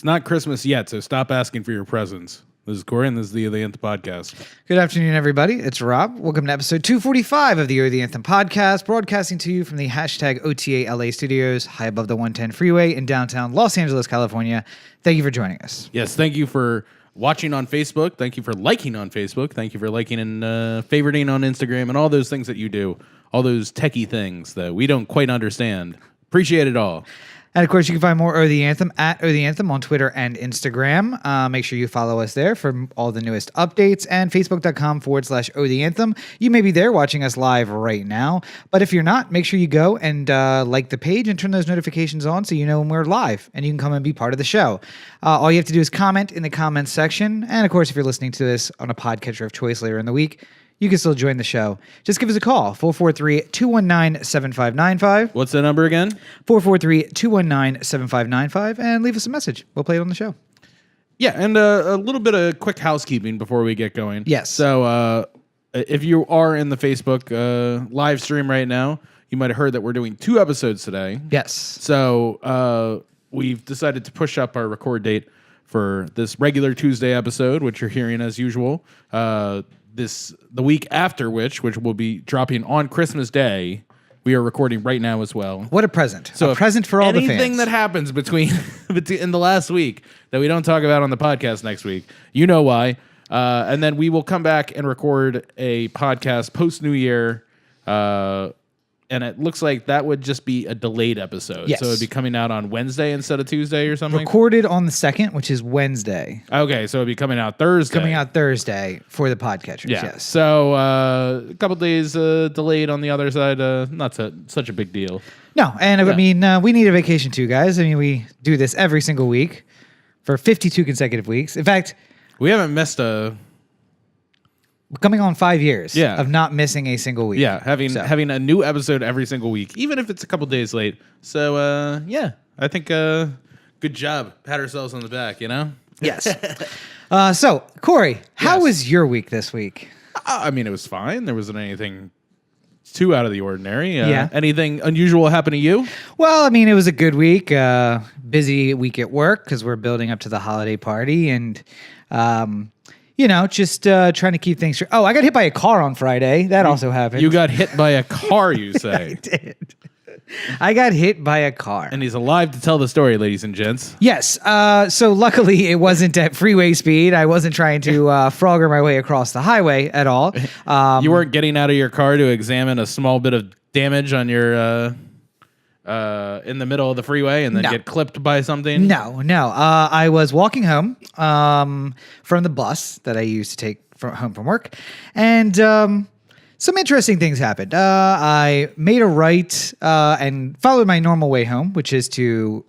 It's not Christmas yet, so stop asking for your presents. This is Corey, and this is the O The Anthem podcast. Good afternoon, everybody. It's Rob. Welcome to episode 245 of the O The Anthem podcast, broadcasting to you from the hashtag OTA LA studios, high above the 110 freeway in downtown Los Angeles, California. Thank you for joining us. Yes, thank you for watching on Facebook. Thank you for liking on Facebook. Thank you for liking and favoriting on Instagram and all those things that you do, all those techie things that we don't quite understand. Appreciate it all. And, of course, you can find more O The Anthem at O The Anthem on Twitter and Instagram. Make sure you follow us there for all the newest updates, and facebook.com/O The Anthem. You may be there watching us live right now, but if you're not, make sure you go and like the page and turn those notifications on so you know when we're live and you can come and be part of the show. All you have to do is comment in the comments section. And, of course, if you're listening to this on a podcatcher of choice later in the week, you can still join the show. Just give us a call, 443-219-7595. What's the number again? 443-219-7595, and leave us a message. We'll play it on the show. Yeah, and a little bit of quick housekeeping before we get going. Yes. So if you are in the Facebook live stream right now, you might have heard that we're doing 2 episodes today. Yes. So we've decided to push up our record date for this regular Tuesday episode, which you're hearing as usual. The week after which will be dropping on Christmas Day, we are recording right now as well. What a present. So a present for all the fans. Anything that happens in the last week that we don't talk about on the podcast next week, you know why. And then we will come back and record a podcast post-New Year, and it looks like that would just be a delayed episode. Yes. So it would be coming out on Wednesday instead of Tuesday or something? Recorded on the 2nd, which is Wednesday. Okay, so it would be coming out Thursday. Coming out Thursday for the podcatchers, Yeah. yes. So a couple days delayed on the other side. Not such a big deal. No, and I mean, we need a vacation too, guys. I mean, we do this every single week for 52 consecutive weeks. In fact, We haven't missed a... coming on 5 years Yeah. of not missing a single week. Yeah, having a new episode every single week, even if it's a couple days late. So, yeah, I think good job. Pat ourselves on the back, you know? Yes. So, Corey, how Yes. was your week this week? I mean, it was fine. There wasn't anything too out of the ordinary. Yeah. Anything unusual happen to you? Well, I mean, it was a good week. Busy week at work because we're building up to the holiday party and... just trying to keep things straight. Oh, I got hit by a car on Friday. That also happened. You got hit by a car, you say. I did. I got hit by a car. And he's alive to tell the story, ladies and gents. Yes. So luckily it wasn't at freeway speed. I wasn't trying to frogger my way across the highway at all. You weren't getting out of your car to examine a small bit of damage on your... in the middle of the freeway and then get clipped by something? No. I was walking home from the bus that I used to take home from work, and some interesting things happened. I made a right and followed my normal way home, which is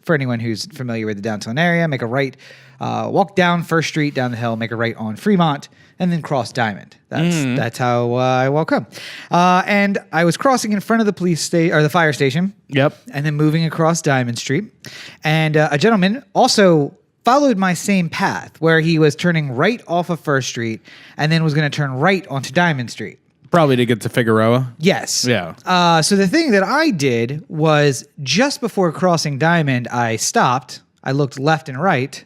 for anyone who's familiar with the downtown area, make a right, walk down First Street, down the hill, make a right on Fremont, and then cross Diamond. That's how I walk home. And I was crossing in front of the the fire station. Yep. And then moving across Diamond Street. And a gentleman also followed my same path where he was turning right off of First Street and then was going to turn right onto Diamond Street. Probably to get to Figueroa. Yes. Yeah. So the thing that I did was just before crossing Diamond, I stopped. I looked left and right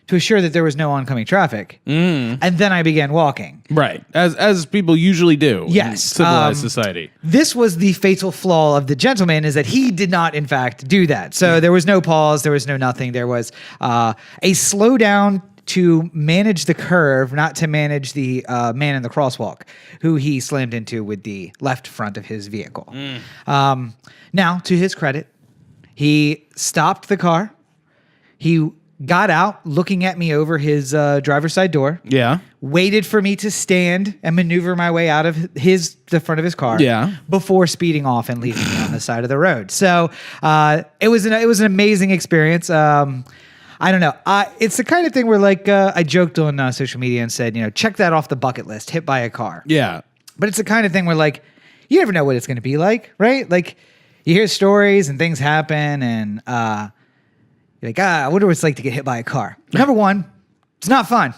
to assure that there was no oncoming traffic. And then I began walking. Right. As people usually do in Yes. civilized society. This was the fatal flaw of the gentleman, is that he did not, in fact, do that. So there was no pause. There was no nothing. There was a slowdown to manage the curve, not to manage the man in the crosswalk, who he slammed into with the left front of his vehicle. Now, to his credit, he stopped the car. He got out, looking at me over his driver's side door. Yeah. Waited for me to stand and maneuver my way out of the front of his car. Yeah. Before speeding off and leaving me on the side of the road. So it was an amazing experience. I don't know. It's the kind of thing where, like, I joked on social media and said, check that off the bucket list, hit by a car. Yeah. But it's the kind of thing where, like, you never know what it's going to be like, right? Like, you hear stories and things happen, and you're like, I wonder what it's like to get hit by a car. Number one, it's not fun.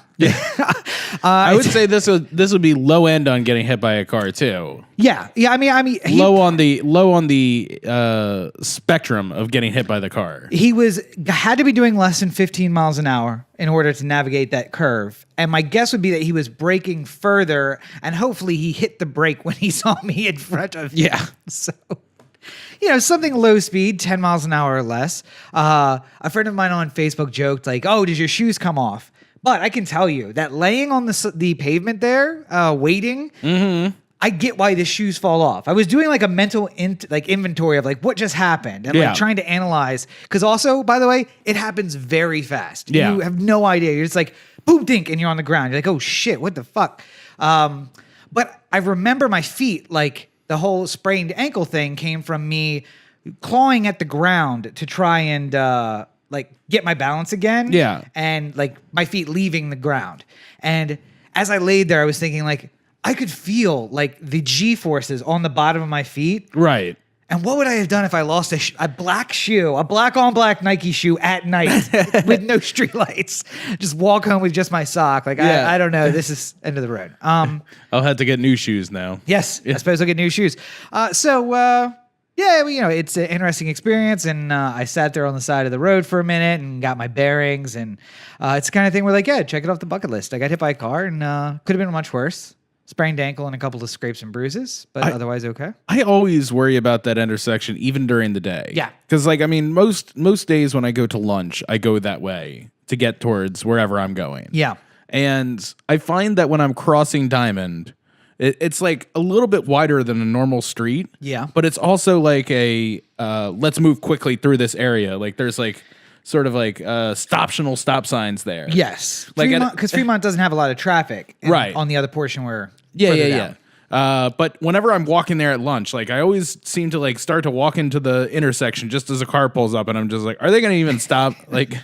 I would say this would be low end on getting hit by a car too. Yeah. I mean, Low on the spectrum of getting hit by the car. He had to be doing less than 15 miles an hour in order to navigate that curve. And my guess would be that he was braking further, and hopefully he hit the brake when he saw me in front of him. Yeah. So, something low speed, 10 miles an hour or less. A friend of mine on Facebook joked like, "Oh, did your shoes come off?" But I can tell you that laying on the pavement there, waiting, I get why the shoes fall off. I was doing like a mental inventory of like what just happened and like trying to analyze. Because also, by the way, it happens very fast. Yeah. You have no idea. You're just like boom, dink, and you're on the ground. You're like, oh shit, what the fuck? But I remember my feet, like the whole sprained ankle thing came from me clawing at the ground to try and like get my balance again. Yeah. And like my feet leaving the ground. And as I laid there, I was thinking like, I could feel like the G forces on the bottom of my feet. Right. And what would I have done if I lost a black shoe, a black on black Nike shoe at night with no street lights? Just walk home with just my sock. Like, I don't know. This is end of the road. I'll have to get new shoes now. Yes. I suppose I'll get new shoes. Yeah, it's an interesting experience. And I sat there on the side of the road for a minute and got my bearings. And it's the kind of thing where like, yeah, check it off the bucket list. I got hit by a car and could have been much worse. Sprained ankle and a couple of scrapes and bruises, but otherwise okay. I always worry about that intersection, even during the day. Yeah. Because, like, I mean, most days when I go to lunch, I go that way to get towards wherever I'm going. Yeah. And I find that when I'm crossing Diamond, it's like a little bit wider than a normal street. Yeah. But it's also like a let's move quickly through this area. Like, there's like sort of like optional stop signs there. Yes. Like because Fremont doesn't have a lot of traffic. Right. On the other portion where. Yeah. But whenever I'm walking there at lunch, like I always seem to like start to walk into the intersection just as a car pulls up, and I'm just like, are they going to even stop? Like,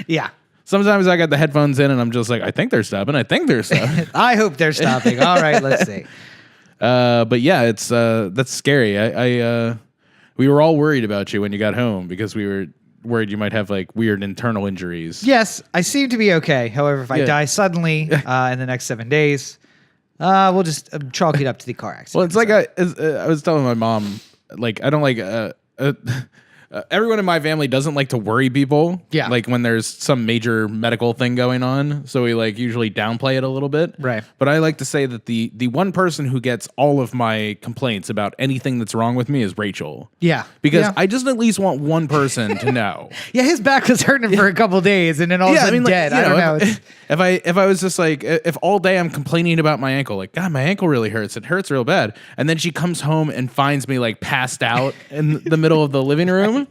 yeah. Sometimes I got the headphones in, and I'm just like, I think they're stopping. I hope they're stopping. All right, let's see. But yeah, it's that's scary. We were all worried about you when you got home because we were worried you might have like weird internal injuries. Yes, I seem to be okay. However, if I die suddenly in the next 7 days. We'll just chalk it up to the car accident. Well, it's like I was telling my mom, like I don't like everyone in my family doesn't like to worry people. Yeah. Like when there's some major medical thing going on, so we like usually downplay it a little bit. Right. But I like to say that the one person who gets all of my complaints about anything that's wrong with me is Rachel. Yeah. Because yeah. I just at least want one person to know. Yeah, his back was hurting for a couple days, and then all of a sudden dead. I don't know. If I was just like, if all day I'm complaining about my ankle, like, God, my ankle really hurts. It hurts real bad. And then she comes home and finds me like passed out in the middle of the living room.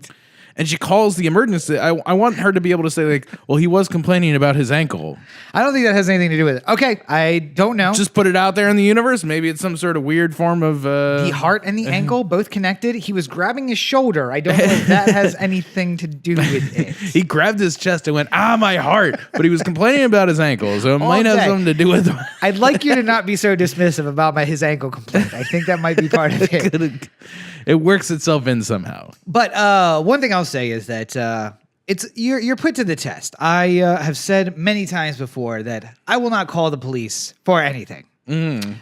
And she calls the emergency. I want her to be able to say, like, well, he was complaining about his ankle. I don't think that has anything to do with it. Okay, I don't know. Just put it out there in the universe. Maybe it's some sort of weird form of... the heart and the ankle, both connected. He was grabbing his shoulder. I don't know if that has anything to do with it. He grabbed his chest and went, my heart. But he was complaining about his ankle, so it might have something to do with... I'd like you to not be so dismissive about his ankle complaint. I think that might be part of it. It works itself in somehow. But one thing I'll say is that you're put to the test. I have said many times before that I will not call the police for anything.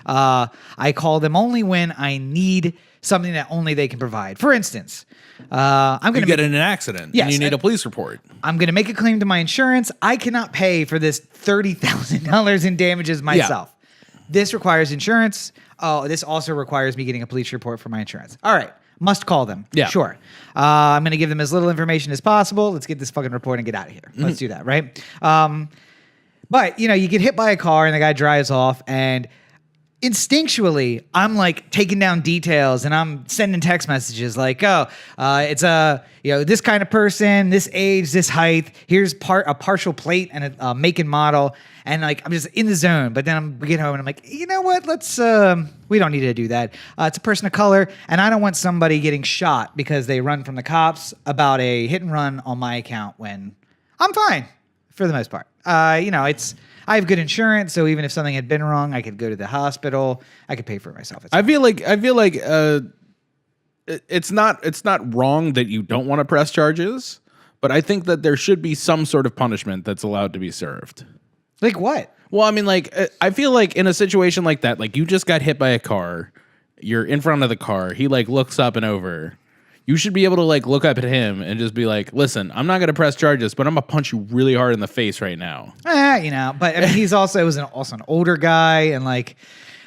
I call them only when I need something that only they can provide. For instance, I'm going to get in an accident. Yes, and you need a police report. I'm going to make a claim to my insurance. I cannot pay for this $30,000 in damages myself. Yeah. This requires insurance. Oh, this also requires me getting a police report for my insurance. All right. Must call them. Yeah. Sure. I'm going to give them as little information as possible. Let's get this fucking report and get out of here. Let's do that, right? But, you get hit by a car and the guy drives off, and instinctually, I'm like taking down details and I'm sending text messages like, it's this kind of person, this age, this height. Here's a partial plate and a make and model. And like, I'm just in the zone, but then we get home and I'm like, you know what? We don't need to do that. It's a person of color, and I don't want somebody getting shot because they run from the cops about a hit and run on my account when I'm fine for the most part. I have good insurance, so even if something had been wrong, I could go to the hospital. I could pay for it myself. I feel like it's not wrong that you don't want to press charges, but I think that there should be some sort of punishment that's allowed to be served. Like what? Well, I mean, like, I feel like in a situation like that, like you just got hit by a car, you're in front of the car, he like looks up and over. You should be able to like look up at him and just be like, listen, I'm not going to press charges, but I'm going to punch you really hard in the face right now. But I mean, he's also an older guy, and like,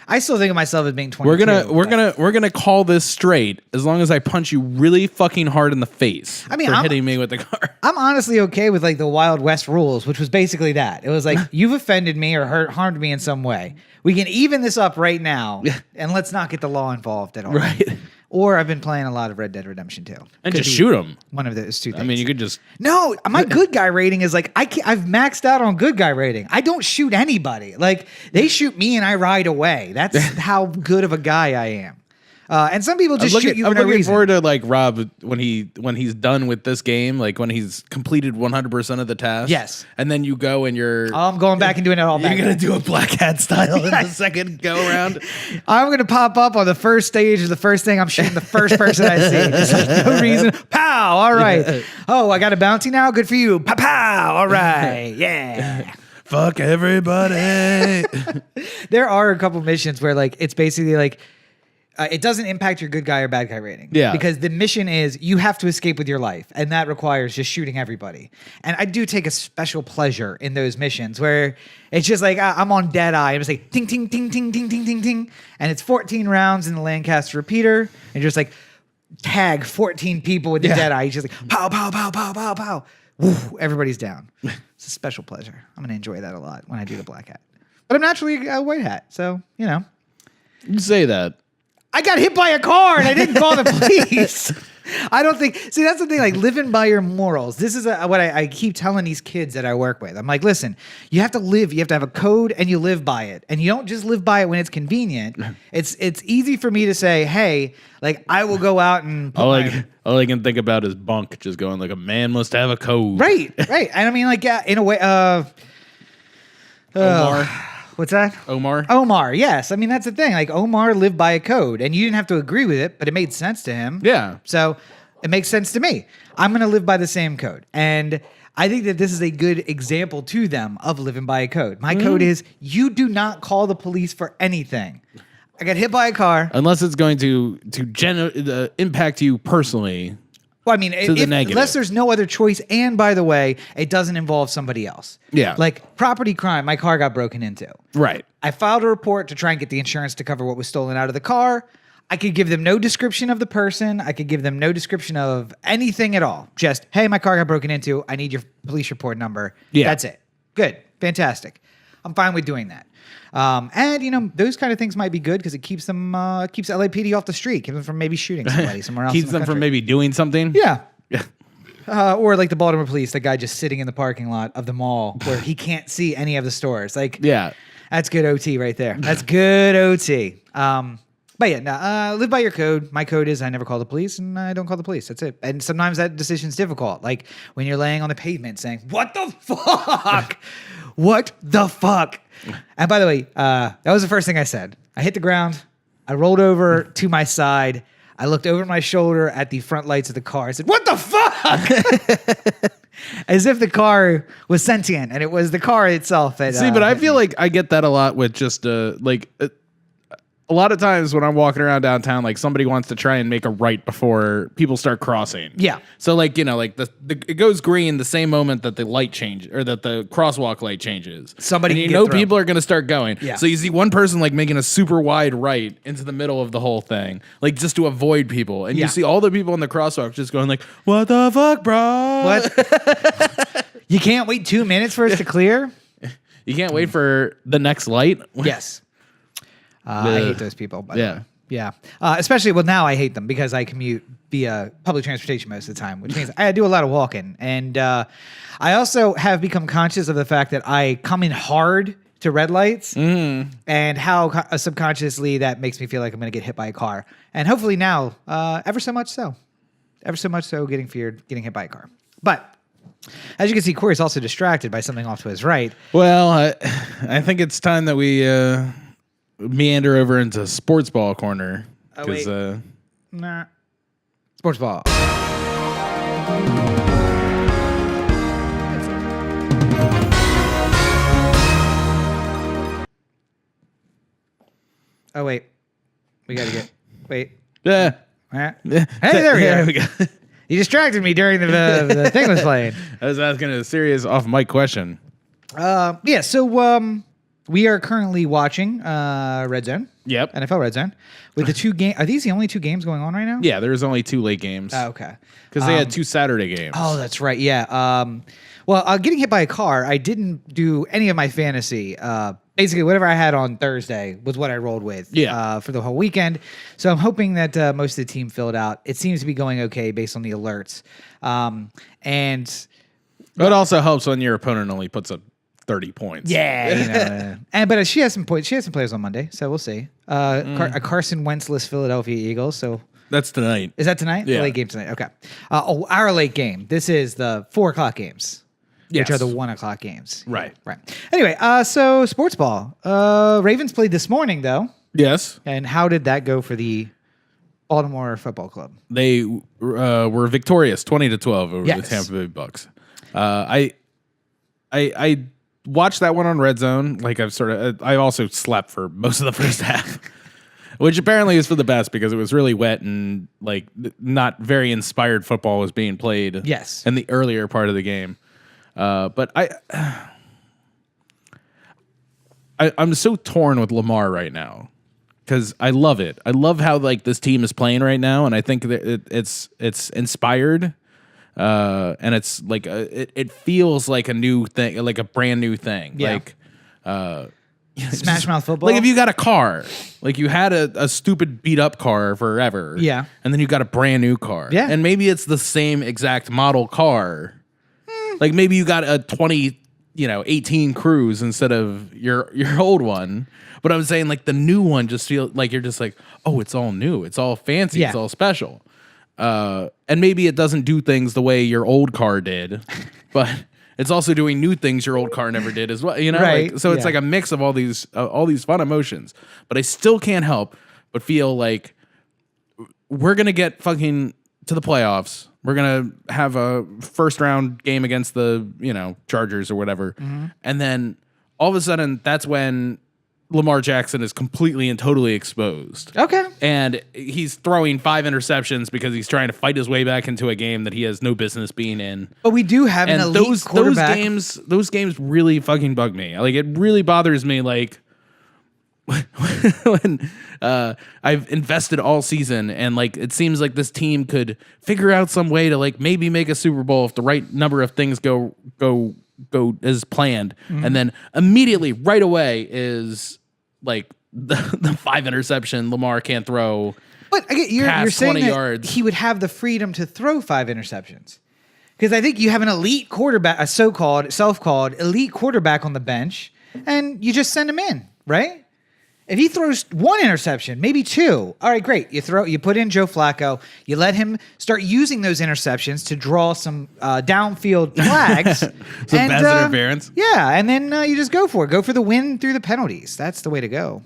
I still think of myself as being 22. We're gonna call this straight as long as I punch you really fucking hard in the face. I mean, for hitting me with the car. I'm honestly okay with like the Wild West rules, which was basically that. It was like, you've offended me or harmed me in some way. We can even this up right now, and let's not get the law involved at all. Right. Or I've been playing a lot of Red Dead Redemption 2. And just shoot him. One of those two things. I mean, you could just... No, my good guy rating is like, I've maxed out on good guy rating. I don't shoot anybody. Like, they shoot me and I ride away. That's how good of a guy I am. And some people just shoot you for no reason. I'm looking forward to like Rob when he's done with this game, like when he's completed 100% of the tasks. Yes. And then you go and I'm going back and doing it all back. You're going to do a black hat style in the second go around. I'm going to pop up on the first stage of the first thing. I'm shooting the first person I see. Just like no reason. Pow. All right. Yeah. Oh, I got a bounty now. Good for you. Pow. Pow. All right. Yeah. Fuck everybody. There are a couple missions where like it's basically like, it doesn't impact your good guy or bad guy rating. Yeah. Because the mission is you have to escape with your life, and that requires just shooting everybody. And I do take a special pleasure in those missions where it's just like I'm on dead eye. I'm just like ting, ting, ting, ting, ting, ting, ting, ting. And it's 14 rounds in the Lancaster repeater. And just like tag 14 people with the dead eye. He's just like pow, pow, pow, pow, pow, pow. Woo, everybody's down. It's a special pleasure. I'm going to enjoy that a lot when I do the black hat. But I'm naturally a white hat. So, You say that. I got hit by a car and I didn't call the police. I don't think. See, that's the thing. Like living by your morals. This is what I keep telling these kids that I work with. I'm like, listen, you have to live. You have to have a code, and you live by it. And you don't just live by it when it's convenient. It's easy for me to say, hey, like I will go out and. All I can think about is Bunk just going like, a man must have a code. Right. And I mean, like, yeah, in a way. Omar. What's that? Omar, yes. I mean, that's the thing. Like, Omar lived by a code, and you didn't have to agree with it, but it made sense to him. Yeah. So it makes sense to me. I'm going to live by the same code. And I think that this is a good example to them of living by a code. My code is you do not call the police for anything. I got hit by a car. Unless it's going to impact you personally. Well, I mean, unless there's no other choice, and by the way, it doesn't involve somebody else. Yeah. Like property crime, my car got broken into. Right. I filed a report to try and get the insurance to cover what was stolen out of the car. I could give them no description of the person. I could give them no description of anything at all. Just, hey, my car got broken into. I need your police report number. Yeah. That's it. Good. Fantastic. I'm fine with doing that. And those kind of things might be good because it keeps them keeps LAPD off the street, keeps them from maybe shooting somebody somewhere else. Keeps them from maybe doing something. Yeah. Or like the Baltimore police, the guy just sitting in the parking lot of the mall where he can't see any of the stores. Like, yeah, that's good OT right there. That's good OT. But yeah, live by your code. My code is I never call the police, and I don't call the police. That's it. And sometimes that decision's difficult. Like when you're laying on the pavement saying, "What the fuck? What the fuck?" And by the way, that was the first thing I said. I hit the ground. I rolled over to my side. I looked over my shoulder at the front lights of the car. I said, "What the fuck?" As if the car was sentient, and it was the car itself. That, but I feel like I get that a lot with just a lot of times when I'm walking around downtown, like somebody wants to try and make a right before people start crossing. Yeah. So like, it goes green the same moment that the light change or that the crosswalk light changes. Somebody, and people are going to start going. Yeah. So you see one person like making a super wide right into the middle of the whole thing, like just to avoid people. And you see all the people in the crosswalk just going like, "What the fuck, bro? What?" You can't wait 2 minutes for it to clear. You can't wait for the next light. Yes. I hate those people. Yeah. Especially, now I hate them because I commute via public transportation most of the time, which means I do a lot of walking. And I also have become conscious of the fact that I come in hard to red lights and how subconsciously that makes me feel like I'm going to get hit by a car. And hopefully now, ever so much so getting hit by a car. But as you can see, Corey's also distracted by something off to his right. Well, I think it's time that we meander over into sports ball corner because sports ball. Oh, wait. We got to get. Wait. Yeah. Hey, there we go. go. You distracted me during the thing was playing. I was asking a serious off-mic question. Yeah, so we are currently watching Red Zone. Yep. NFL Red Zone. With the 2 games. Are these the only 2 games going on right now? Yeah, there's only 2 late games. Oh, okay. Because they had 2 Saturday games. Oh, that's right. Yeah. Well, getting hit by a car, I didn't do any of my fantasy. Basically, whatever I had on Thursday was what I rolled with for the whole weekend. So I'm hoping that most of the team filled out. It seems to be going okay based on the alerts. And it also helps when your opponent only puts up 30 points. yeah, but she has some points. She has some players on Monday, so we'll see. A Carson Wentzless Philadelphia Eagles. So that's tonight. is that tonight? Yeah. The late game tonight. Okay. Our late game. This is the 4:00 games. Yes. Which are the 1:00 games. Right. Right. Anyway, so sports ball. Ravens played this morning, though. Yes. And how did that go for the Baltimore Football Club? They were victorious, 20-12 over Yes. the Tampa Bay Bucks. I watched that one on Red Zone. Like I also slept for most of the first half, which apparently is for the best because it was really wet and like not very inspired football was being played. Yes. In the earlier part of the game. But I'm so torn with Lamar right now because I love it. I love how like this team is playing right now, and I think that it's inspired, and it's like it feels like a new thing, like a brand new thing. Yeah. Like Smash Mouth football. like if you got a car, like you had a stupid beat up car forever, Yeah. and then you got a brand new car, Yeah. and maybe it's the same exact model car. Like maybe you got a 2018 Cruise instead of your old one. But I'm saying like the new one just feels like you're just like, oh, it's all new. It's all fancy. Yeah. It's all special. And maybe it doesn't do things the way your old car did, but it's also doing new things your old car never did as well. You know, Right. like, so it's Yeah. like a mix of all these fun emotions. But I still can't help but feel like we're gonna get fucking to the playoffs. We're gonna have a first round game against the Chargers or whatever, and then all of a sudden that's when Lamar Jackson is completely and totally exposed. Okay. And he's throwing 5 interceptions because he's trying to fight his way back into a game that he has no business being in. But we do have an And elite quarterback. those games really fucking bug me. Like it really bothers me. Like when I've invested all season and like it seems like this team could figure out some way to like maybe make a Super Bowl if the right number of things go as planned, and then immediately right away is like the 5 interception Lamar can't throw. But again, you're past saying 20 that yards. he would have the freedom to throw 5 interceptions. Because I think you have an elite quarterback, a so-called, self-called elite quarterback on the bench, and you just send him in, right? If he throws 1 interception, maybe 2, all right, great. You put in Joe Flacco, you let him start using those interceptions to draw some downfield flags. Some pass interference. Yeah, and then you just go for it. Go for the win through the penalties. That's the way to go.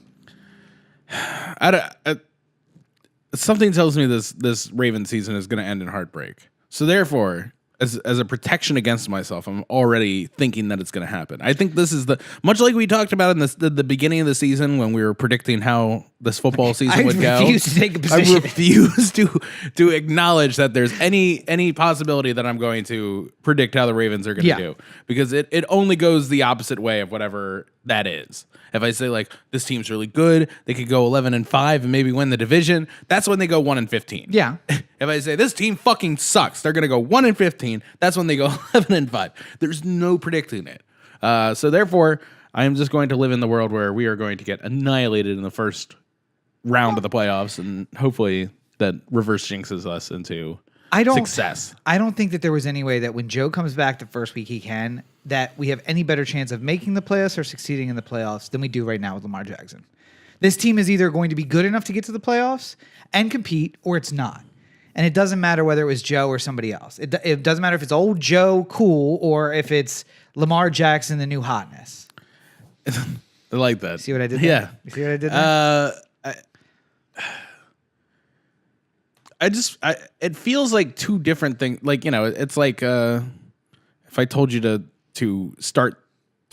Something tells me this Ravens season is going to end in heartbreak. So therefore, as a protection against myself, I'm already thinking that it's going to happen. I think this is much like we talked about in the beginning of the season when we were predicting how this football season would go. I refuse to take a position. I refuse to acknowledge that there's any possibility that I'm going to predict how the Ravens are going to do, because it only goes the opposite way of whatever that is. If I say like this team's really good, they could go 11-5 and maybe win the division. That's when they go 1-15. Yeah. If I say this team fucking sucks, they're gonna go 1-15. That's when they go 11-5. There's no predicting it. So therefore, I am just going to live in the world where we are going to get annihilated in the first round of the playoffs, and hopefully that reverse jinxes us into success. I don't think that there was any way that when Joe comes back the first week that we have any better chance of making the playoffs or succeeding in the playoffs than we do right now with Lamar Jackson. This team is either going to be good enough to get to the playoffs and compete, or it's not. And it doesn't matter whether it was Joe or somebody else. It doesn't matter if it's old Joe cool or if it's Lamar Jackson, the new hotness. I like that. See what I did there? Yeah. You see what I did there? It feels like two different things. Like, it's like if I told you to start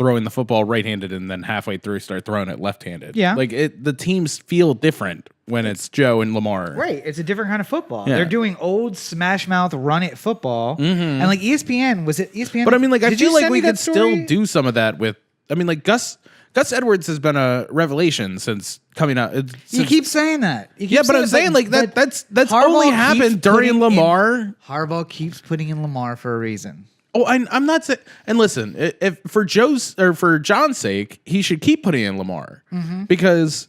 throwing the football right-handed and then halfway through start throwing it left-handed. Yeah. Like the teams feel different when it's Joe and Lamar. Right. It's a different kind of football. Yeah. They're doing old smash mouth run it football. And like ESPN, was it ESPN? But I mean, like, I Did you feel like send we me that could story? still do some of that with, I mean, like Gus Edwards has been a revelation since coming out. You keep saying that. You keep Yeah, but I'm saying like that's Harbaugh only keeps happened during putting Lamar. Harbaugh keeps putting in Lamar for a reason. Oh, I'm not saying. And listen, if for John's sake, he should keep putting in Lamar because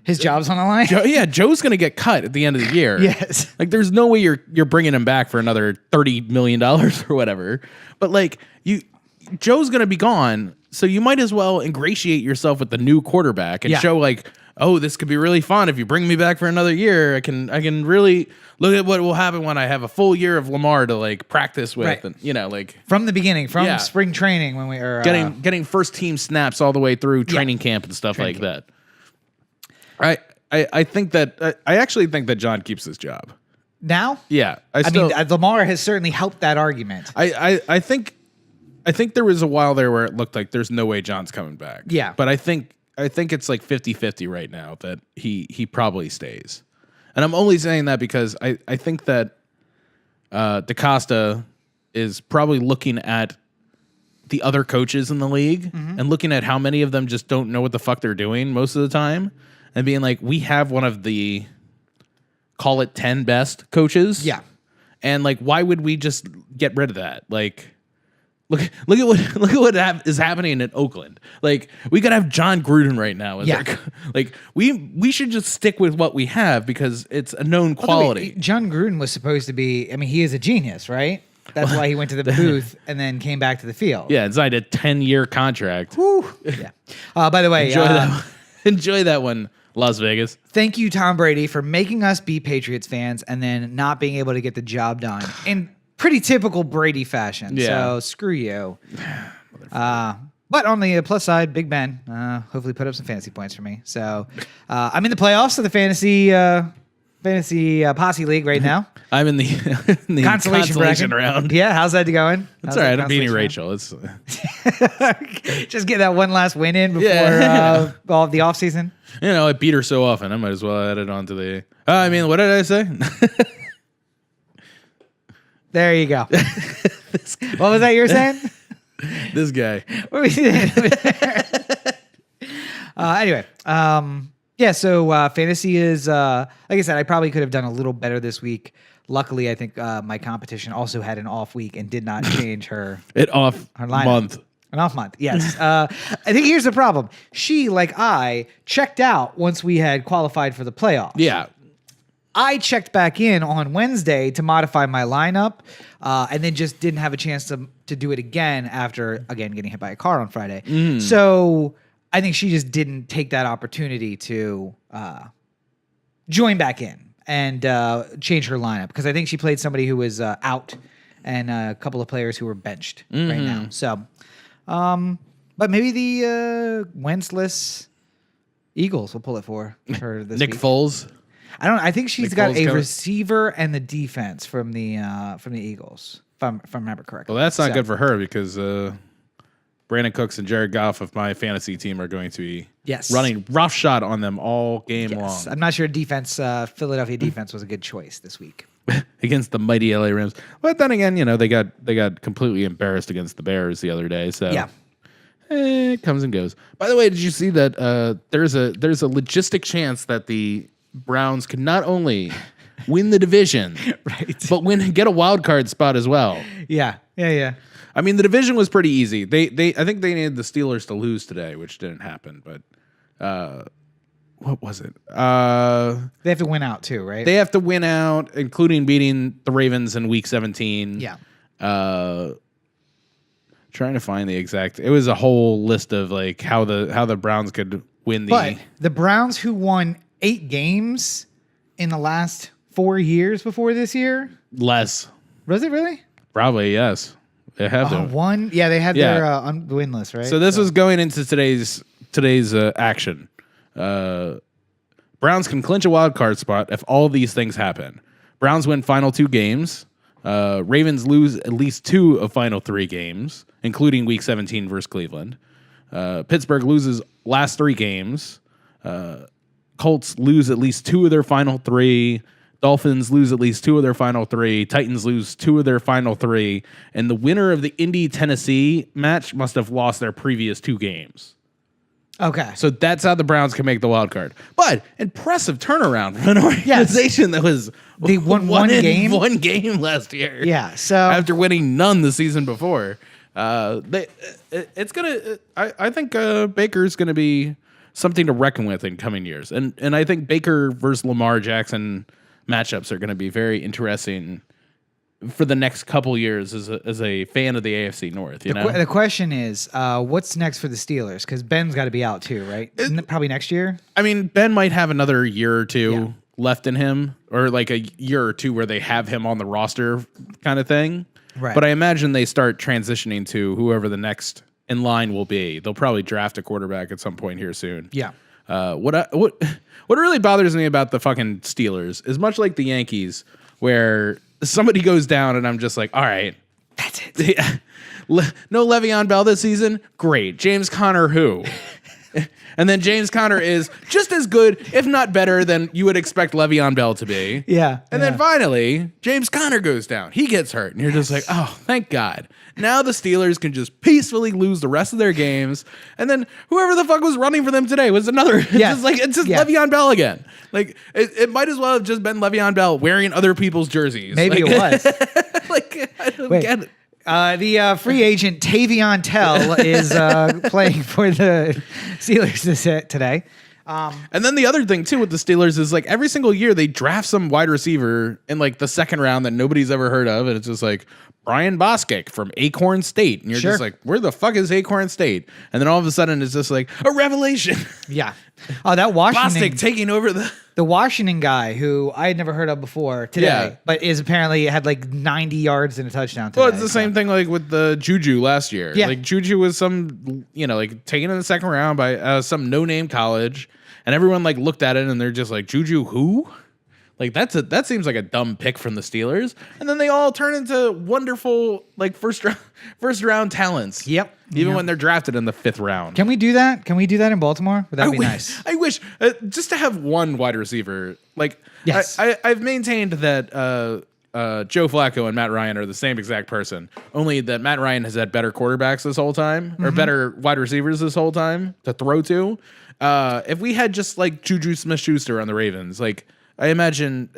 His job's on the line. Joe's going to get cut at the end of the year. Yes. Like there's no way you're bringing him back for another $30 million or whatever. But like Joe's going to be gone, so you might as well ingratiate yourself with the new quarterback and show like, oh, this could be really fun if you bring me back for another year. I can really look at what will happen when I have a full year of Lamar to like practice with, Right. and like From the beginning, from spring training when we are getting first team snaps all the way through training camp and stuff like that. I think that I actually think that John keeps his job. now. Yeah, I mean, Lamar has certainly helped that argument. I think there was a while there where it looked like there's no way John's coming back. Yeah. But I think it's like 50-50 right now that he probably stays. And I'm only saying that because I think that DaCosta is probably looking at the other coaches in the league and looking at how many of them just don't know what the fuck they're doing most of the time and being like, we have one of the, call it 10 best coaches. Yeah. And like, why would we just get rid of that? Like, look at what is happening in Oakland. Like, we could have John Gruden right now. Like, we should just stick with what we have because it's a known quality. John Gruden was supposed to be. I mean, he is a genius, right? That's why he went to the booth and then came back to the field. Yeah, and signed a 10-year contract. Whew. Yeah. By the way, enjoy that one, Las Vegas. Thank you, Tom Brady, for making us be Patriots fans and then not being able to get the job done in pretty typical Brady fashion. Yeah. So screw you. But on the plus side, Big Ben hopefully put up some fantasy points for me. So I'm in the playoffs of the fantasy posse league right now. I'm in the consolation round. Yeah, how's that going? That's all right. I'm beating Rachel. It's just get that one last win in before all the off season. I beat her so often. I might as well add it on to the. I mean, what did I say? There you go. What was that you were saying? This guy. What were we saying? Anyway, yeah. So fantasy is like I said. I probably could have done a little better this week. Luckily, I think my competition also had an off week and did not change her off lineup. month. An off month, yes. I think here's the problem. She, like I, checked out once we had qualified for the playoffs. Yeah. I checked back in on Wednesday to modify my lineup, and then just didn't have a chance to do it again after, again, getting hit by a car on Friday. So I think she just didn't take that opportunity to join back in and change her lineup because I think she played somebody who was out and a couple of players who were benched right now. So, but maybe the Wentzless Eagles will pull it for her this Nick week. Foles. I think she's Nick got Foles a covered. receiver and the defense from the Eagles, if I remember correctly. Well, that's not good for her because Brandon Cooks and Jared Goff of my fantasy team are going to be running roughshod on them all game long. I'm not sure Philadelphia defense was a good choice this week. Against the mighty LA Rams. But then again, they got completely embarrassed against the Bears the other day. So Yeah. It comes and goes. By the way, did you see that there's a logistic chance that the Browns can not only win the division, Right. but get a wild card spot as well. Yeah. I mean, the division was pretty easy. I think they needed the Steelers to lose today, which didn't happen. But what was it? They have to win out too, right? They have to win out, including beating the Ravens in Week 17. Yeah. Trying to find the exact. It was a whole list of like how the Browns could win the. But the Browns, who won 8 games in the last 4 years before this year, less. was it really? Probably yes. They have to. One. Yeah, they had their winless, right? So this was going into today's action. Browns can clinch a wild card spot if all these things happen. Browns win final 2 games. Ravens lose at least 2 of final 3 games, including Week 17 versus Cleveland. Pittsburgh loses last 3 games. Colts lose at least 2 of their final 3. Dolphins lose at least 2 of their final 3. Titans lose 2 of their final 3. And the winner of the Indy-Tennessee match must have lost their previous 2 games. Okay. So that's how the Browns can make the wild card. But impressive turnaround for an organization that was they won one game last year. Yeah. So after winning none the season before, I think Baker's going to be something to reckon with in coming years, and I think Baker versus Lamar Jackson matchups are going to be very interesting for the next couple years as a fan of the AFC North. You know, the question is, what's next for the Steelers? Because Ben's got to be out too, right? Probably next year. I mean, Ben might have another year or 2 left in him, or like a year or 2 where they have him on the roster kind of thing. Right. But I imagine they start transitioning to whoever the next in line will be. They'll probably draft a quarterback at some point here soon. Yeah. What really bothers me about the fucking Steelers is much like the Yankees, where somebody goes down and I'm just like, all right, that's it. Yeah. No Le'Veon Bell this season? Great. James Conner who? And then James Conner is just as good, if not better, than you would expect Le'Veon Bell to be. Yeah. And then finally, James Conner goes down. He gets hurt. And you're just like, oh, thank God. Now the Steelers can just peacefully lose the rest of their games. And then whoever the fuck was running for them today was another. Yeah. It's just Le'Veon Bell again. Like, it might as well have just been Le'Veon Bell wearing other people's jerseys. Maybe like, it was. Like, I don't get it. The free agent Tavion Tell is playing for the Steelers today. And then the other thing too with the Steelers is like every single year they draft some wide receiver in like the second round that nobody's ever heard of, and it's just like Brian Bostic from Acorn State, and you're just like, where the fuck is Acorn State? And then all of a sudden it's just like a revelation. Yeah. Oh, that Washington Bostic taking over the Washington guy who I had never heard of before today, but is apparently had like 90 yards and a touchdown today. Well, it's the same thing like with the Juju last year. Yeah. Like Juju was some, like taken in the second round by some no-name college, and everyone like looked at it and they're just like, Juju who? Like that seems like a dumb pick from the Steelers, and then they all turn into wonderful like first round talents. Yep. Even when they're drafted in the 5th round. Can we do that? Can we do that in Baltimore? Would that be nice? I wish just to have one wide receiver. Like yes. I've maintained that Joe Flacco and Matt Ryan are the same exact person. Only that Matt Ryan has had better quarterbacks this whole time, or better wide receivers this whole time to throw to. If we had just like Juju Smith-Schuster on the Ravens, like. I imagine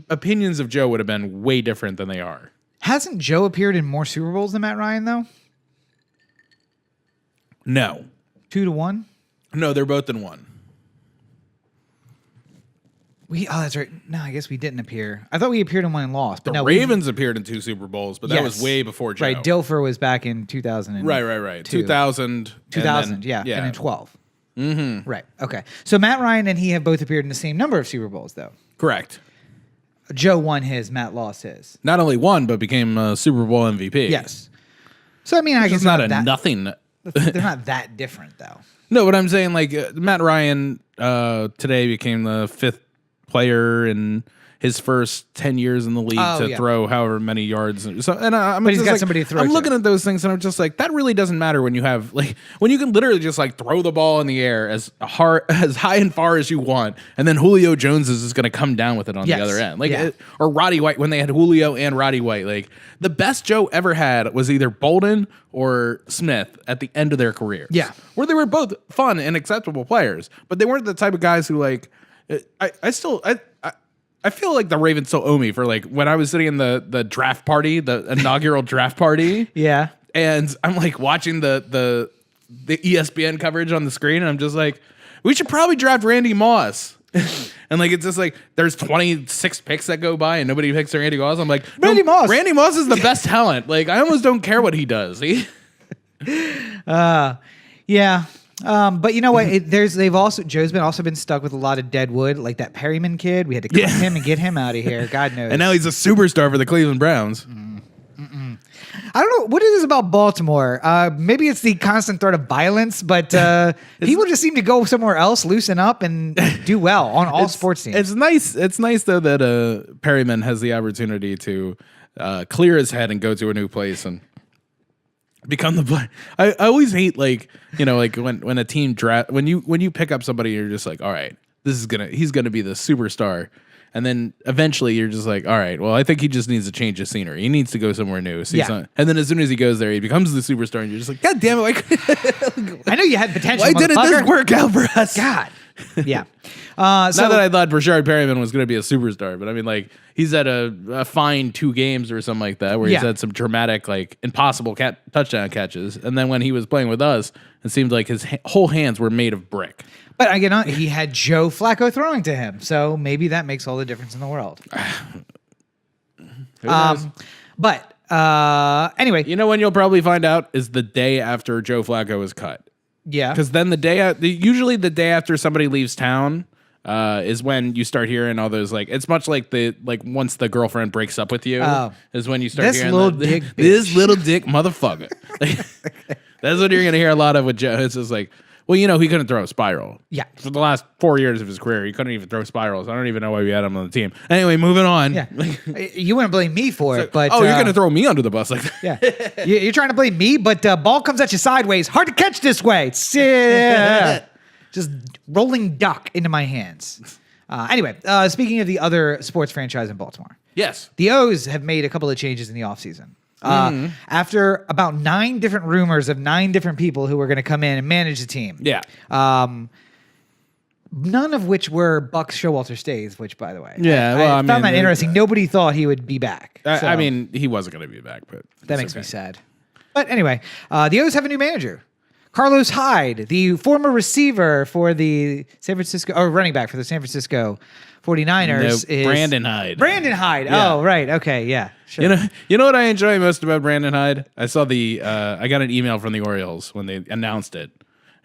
opinions of Joe would have been way different than they are. Hasn't Joe appeared in more Super Bowls than Matt Ryan, though? No. 2-1? No, they're both in one. Oh, that's right. No, I guess we didn't appear. I thought we appeared in one and lost. But the Ravens appeared in 2 Super Bowls, but that was way before Joe. Right, Dilfer was back in 2000. Right. 2000. 2000, yeah. And then 12. Mm-hmm. Right, okay. So Matt Ryan and he have both appeared in the same number of Super Bowls, though. Correct. Joe won his, Matt lost his. Not only won, but became a Super Bowl MVP. Yes. So, I mean, I guess it's not nothing. They're not that different, though. No, but I'm saying, like, Matt Ryan today became the 5th player in his first 10 years in the league to throw however many yards. So, and but he's got somebody to throw. I'm looking at those things and I'm just like, that really doesn't matter when you have like when you can literally just like throw the ball in the air as high and far as you want, and then Julio Jones is just going to come down with it on the other end, like or Roddy White when they had Julio and Roddy White. Like the best Joe ever had was either Bolden or Smith at the end of their careers. Yeah, where they were both fun and acceptable players, but they weren't the type of guys who like. I feel like the Ravens still owe me for like when I was sitting in the draft party, the inaugural draft party. Yeah. And I'm like watching the ESPN coverage on the screen, and I'm just like, we should probably draft Randy Moss. And like it's just like there's 26 picks that go by and nobody picks Randy Moss. I'm like, Randy Moss is the best talent. Like I almost don't care what he does. Yeah. But you know what? Joe's also been stuck with a lot of dead wood, like that Perryman kid. We had to cut him and get him out of here. God knows. And now he's a superstar for the Cleveland Browns. I don't know what it is about Baltimore. Maybe it's the constant threat of violence, but people just seem to go somewhere else, loosen up, and do well on all sports teams. It's nice. It's nice though that Perryman has the opportunity to clear his head and go to a new place and become the player. I always hate like when a team draft when you pick up somebody, you're just like, all right, he's gonna be the superstar. And then eventually you're just like, all right, well, I think he just needs to change the scenery. He needs to go somewhere new. And then as soon as he goes there, he becomes the superstar, and you're just like, God damn it! I know you had potential. Why didn't this work out for us? God. Yeah. Not that I thought Rashard Perryman was going to be a superstar, but I mean, like, he's at a fine 2 games or something like that, where he's had some dramatic, like, impossible touchdown catches. And then when he was playing with us, it seemed like his whole hands were made of brick. But again, he had Joe Flacco throwing to him, so maybe that makes all the difference in the world. But anyway, you know when you'll probably find out is the day after Joe Flacco was cut. Yeah, because then usually the day after somebody leaves town is when you start hearing all those, like, it's much like once the girlfriend breaks up with you is when you start hearing this little dick motherfucker. That's what you're gonna hear a lot of with Joe. It's just like, well, he couldn't throw a spiral. Yeah. For the last 4 years of his career, he couldn't even throw spirals. I don't even know why we had him on the team. Anyway, moving on. Yeah. You wouldn't blame me for it, but... you're going to throw me under the bus like that. Yeah. You're trying to blame me, but ball comes at you sideways. Hard to catch this way. Just rolling duck into my hands. Anyway, speaking of the other sports franchise in Baltimore. Yes. The O's have made a couple of changes in the offseason. After about 9 different rumors of 9 different people who were going to come in and manage the team. Yeah. None of which were Buck Showalter stays, which, by the way, I found that interesting. Nobody thought he would be back. I mean, he wasn't going to be back, but that makes me sad. But anyway, the O's have a new manager. Carlos Hyde, the former receiver for the running back for the San Francisco 49ers, is Brandon Hyde. Brandon Hyde. Yeah. Oh, right. Okay. Yeah. Sure. You know what I enjoy most about Brandon Hyde? I saw I got an email from the Orioles when they announced it,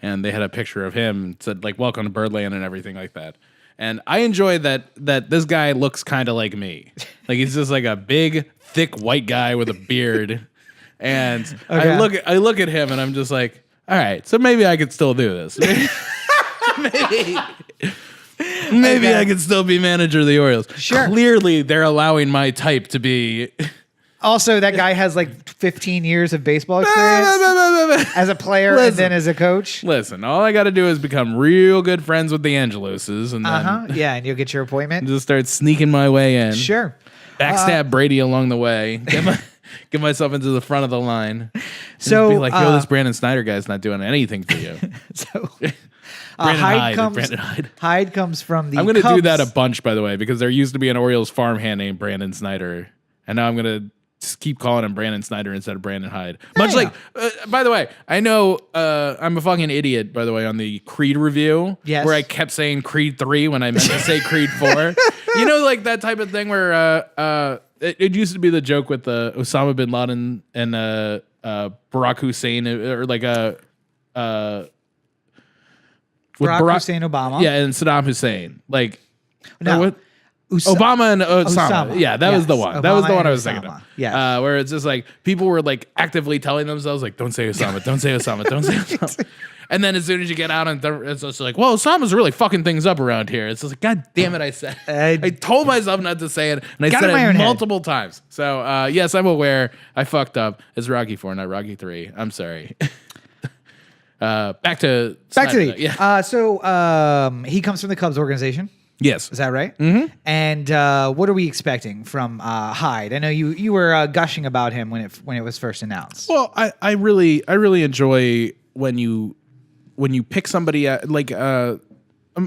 and they had a picture of him. It said, like, welcome to Birdland and everything like that. And I enjoy that this guy looks kind of like me. Like, he's just like a big, thick white guy with a beard. And okay. I look at him and I'm just like, all right, so maybe I could still do this. Maybe I could still be manager of the Orioles. Sure. Clearly, they're allowing my type to be. Also, that guy has like 15 years of baseball experience as a player and then as a coach. Listen, all I got to do is become real good friends with the Angeloses, and then and you'll get your appointment. Just start sneaking my way in. Sure. Backstab Brady along the way. Get myself into the front of the line. So be like, yo, this Brandon Snyder guy's not doing anything for you. So Hyde comes from the I'm going to do that a bunch, by the way, because there used to be an Orioles farmhand named Brandon Snyder, and now I'm going to just keep calling him Brandon Snyder instead of Brandon Hyde. Much like, by the way, I know I'm a fucking idiot, by the way, on the Creed review, where I kept saying Creed 3 when I meant to say Creed 4. You know, like that type of thing where it used to be the joke with Osama bin Laden and Barack Hussein, or like Barack Hussein Obama. Yeah, and Saddam Hussein. Like, no. Obama and Osama. Yeah, that was the one. That was the one I was thinking of. Yeah. Where it's just like people were like actively telling themselves, like, don't say Osama, don't say Osama, don't say Osama. And then as soon as you get out, it's just like, well, Osama's really fucking things up around here. It's just like, God damn it, I said I told myself not to say it, and I said it multiple times. So, yes, I'm aware I fucked up. It's Rocky 4, not Rocky 3. I'm sorry. Back to the so he comes from the Cubs organization. Yes, is that right? Mm-hmm. And what are we expecting from Hyde? I know you were gushing about him when it was first announced. Well, I really enjoy when you pick somebody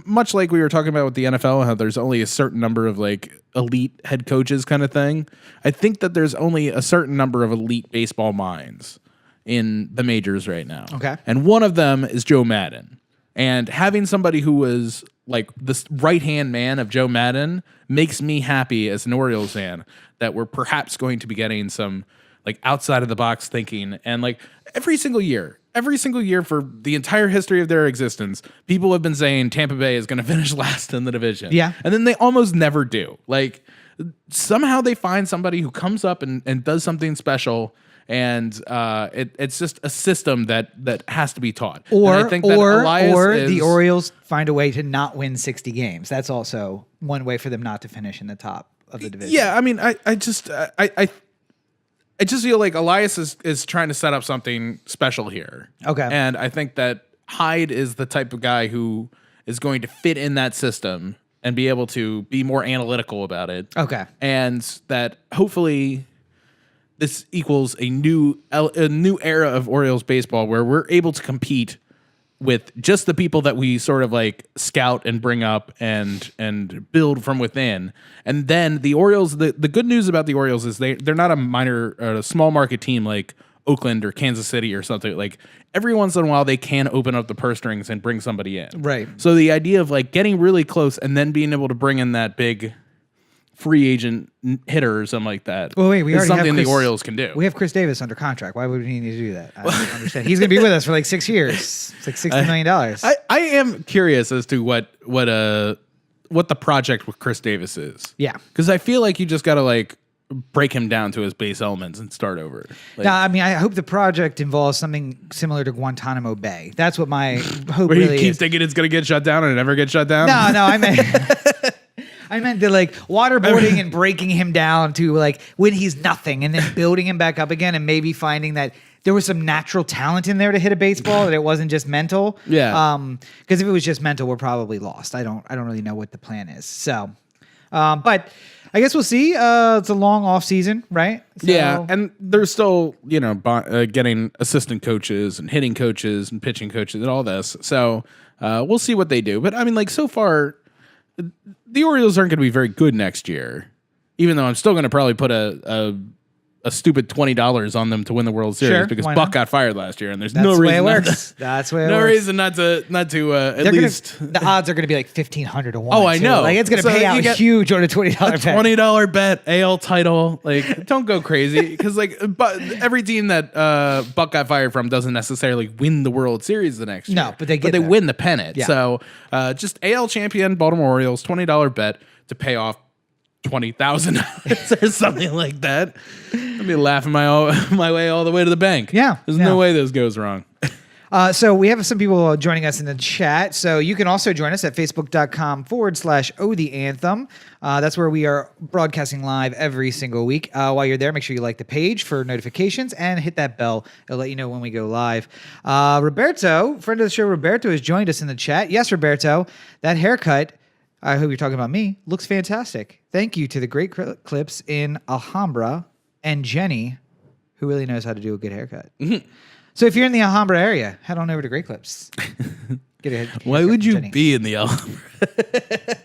much like we were talking about with the NFL, how there's only a certain number of like elite head coaches kind of thing. I think that there's only a certain number of elite baseball minds in the majors right now. Okay. And one of them is Joe Madden. And having somebody who was like this right-hand man of Joe Madden makes me happy as an Orioles fan that we're perhaps going to be getting some like outside of the box thinking. And like every single year for the entire history of their existence, people have been saying Tampa Bay is going to finish last in the division. Yeah. And then they almost never do. Like somehow they find somebody who comes up and does something special. And it's just a system that has to be taught. Or the Orioles find a way to not win 60 games. That's also one way for them not to finish in the top of the division. Yeah, I mean, I just feel like Elias is trying to set up something special here. Okay. And I think that Hyde is the type of guy who is going to fit in that system and be able to be more analytical about it. Okay. And that hopefully this equals a new era of Orioles baseball where we're able to compete with just the people that we sort of like scout and bring up and build from within. And then the Orioles, the good news about the Orioles is they're not a minor or a small market team like Oakland or Kansas City or something. Like every once in a while they can open up the purse strings and bring somebody in. Right. So the idea of like getting really close and then being able to bring in that big free agent hitter or something like that. Well, wait, we is already something have the Chris, Orioles can do. We have Chris Davis under contract. Why would we need to do that? I don't understand. He's going to be with us for like 6 years. It's like $60 million. I am curious as to what the project with Chris Davis is. Yeah. Because I feel like you just got to like break him down to his base elements and start over. Like, No, I mean, I hope the project involves something similar to Guantanamo Bay. That's what my hope where really he keeps is. thinking it's going to get shut down and it never gets shut down. No, I meant I meant the like waterboarding and breaking him down to like when he's nothing and then building him back up again and maybe finding that there was some natural talent in there to hit a baseball, that it wasn't just mental. Yeah. Because if it was just mental, we're probably lost. I don't really know what the plan is. So, but I guess we'll see. It's a long off season, right? So, Yeah, and they're still, getting assistant coaches and hitting coaches and pitching coaches and all this. So we'll see what they do. But I mean, like so far, the Orioles aren't going to be very good next year. Even though I'm still going to probably put a stupid $20 on them to win the World Series Sure, because why Buck not? got fired last year, and there's that's no the way reason it not works. That's the way it no works. reason not to at least The odds are going to be like 1,500 to 1. Oh, I too. know. Like it's going to So pay you out get huge on a $20 bet. $20 bet AL title. Like, don't go crazy because but every team that Buck got fired from doesn't necessarily win the World Series the next year. No, but they get there. win the pennant. Yeah. So just AL champion Baltimore Orioles $20 bet to pay off $20,000 or something like that. I'll be laughing my way all the way to the bank. Yeah, there's yeah. no way this goes wrong. So we have some people joining us in the chat. So you can also join us at facebook.com/O The Anthem. That's where we are broadcasting live every single week. While you're there, make sure you like the page for notifications and hit that bell. It'll let you know when we go live. Roberto, friend of the show, Roberto has joined us in the chat. Yes, Roberto, that haircut, I hope you're talking about me, looks fantastic. Thank you to the great clips in Alhambra and Jenny, who really knows how to do a good haircut. Mm-hmm. So if you're in the Alhambra area, head on over to Great Clips. Get a haircut. Why would you Jenny. be in the Alhambra?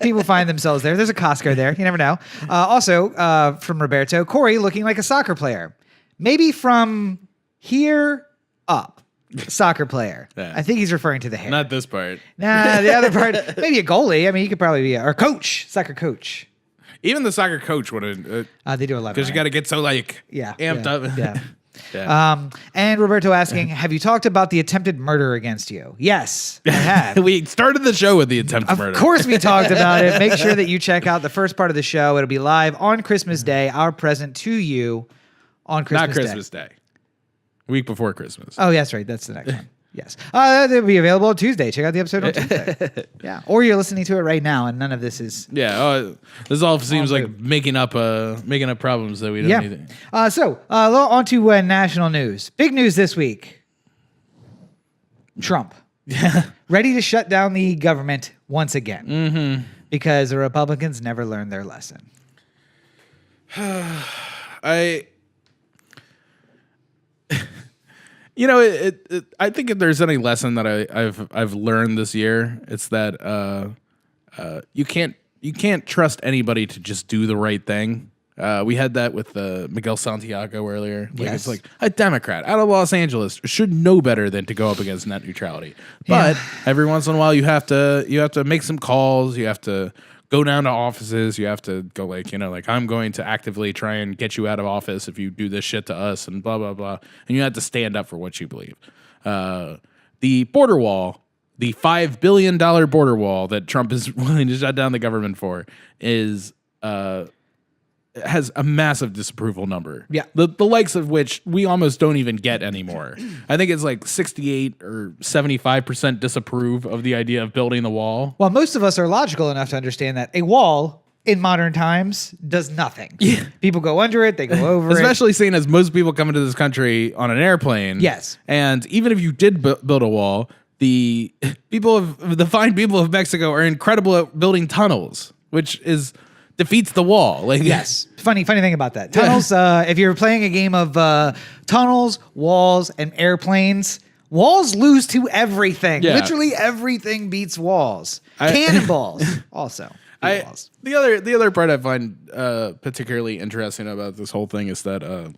People find themselves there. There's a Costco there. You never know. Also, from Roberto, Corey looking like a soccer player. Maybe from here up. Soccer player. Yeah. I think he's referring to the hair. Not this part. Nah, the other part. Maybe a goalie. I mean, he could probably be or coach, soccer coach. Even the soccer coach would have. They do a lot Because you got to get so amped up. Yeah. Yeah. And Roberto asking, have you talked about the attempted murder against you? Yes, I have. We started the show with the attempted murder. Of course we talked about it. Make sure that you check out the first part of the show. It'll be live on Christmas Day, our present to you on Christmas Not Christmas Day. Week before Christmas. Oh, that's right. That's the next one. Yes. That'll be available on Tuesday. Check out the episode on Tuesday. Yeah. Or you're listening to it right now and none of this is. Yeah. This all seems like making up problems that we don't need. So on to national news. Big news this week. Trump. Ready to shut down the government once again. Mm-hmm. Because the Republicans never learned their lesson. I think if there's any lesson that I've learned this year, it's that you can't trust anybody to just do the right thing. We had that with Miguel Santiago earlier. It's like a Democrat out of Los Angeles should know better than to go up against net neutrality. But every once in a while, you have to make some calls. You have to go down to offices. You have to go I'm going to actively try and get you out of office if you do this shit to us and blah, blah, blah. And you have to stand up for what you believe. The border wall, the $5 billion border wall that Trump is willing to shut down the government for has a massive disapproval number. Yeah. The likes of which we almost don't even get anymore. I think it's like 68 or 75% disapprove of the idea of building the wall. Well, most of us are logical enough to understand that a wall in modern times does nothing. Yeah. People go under it, they go over Especially seeing as most people come into this country on an airplane. Yes. And even if you did build a wall, the fine people of Mexico are incredible at building tunnels, which defeats the wall. Like, yes. Funny thing about that. Tunnels, if you're playing a game of tunnels, walls, and airplanes, walls lose to everything. Yeah. Literally everything beats walls. Cannonballs also. The other part I find particularly interesting about this whole thing is that a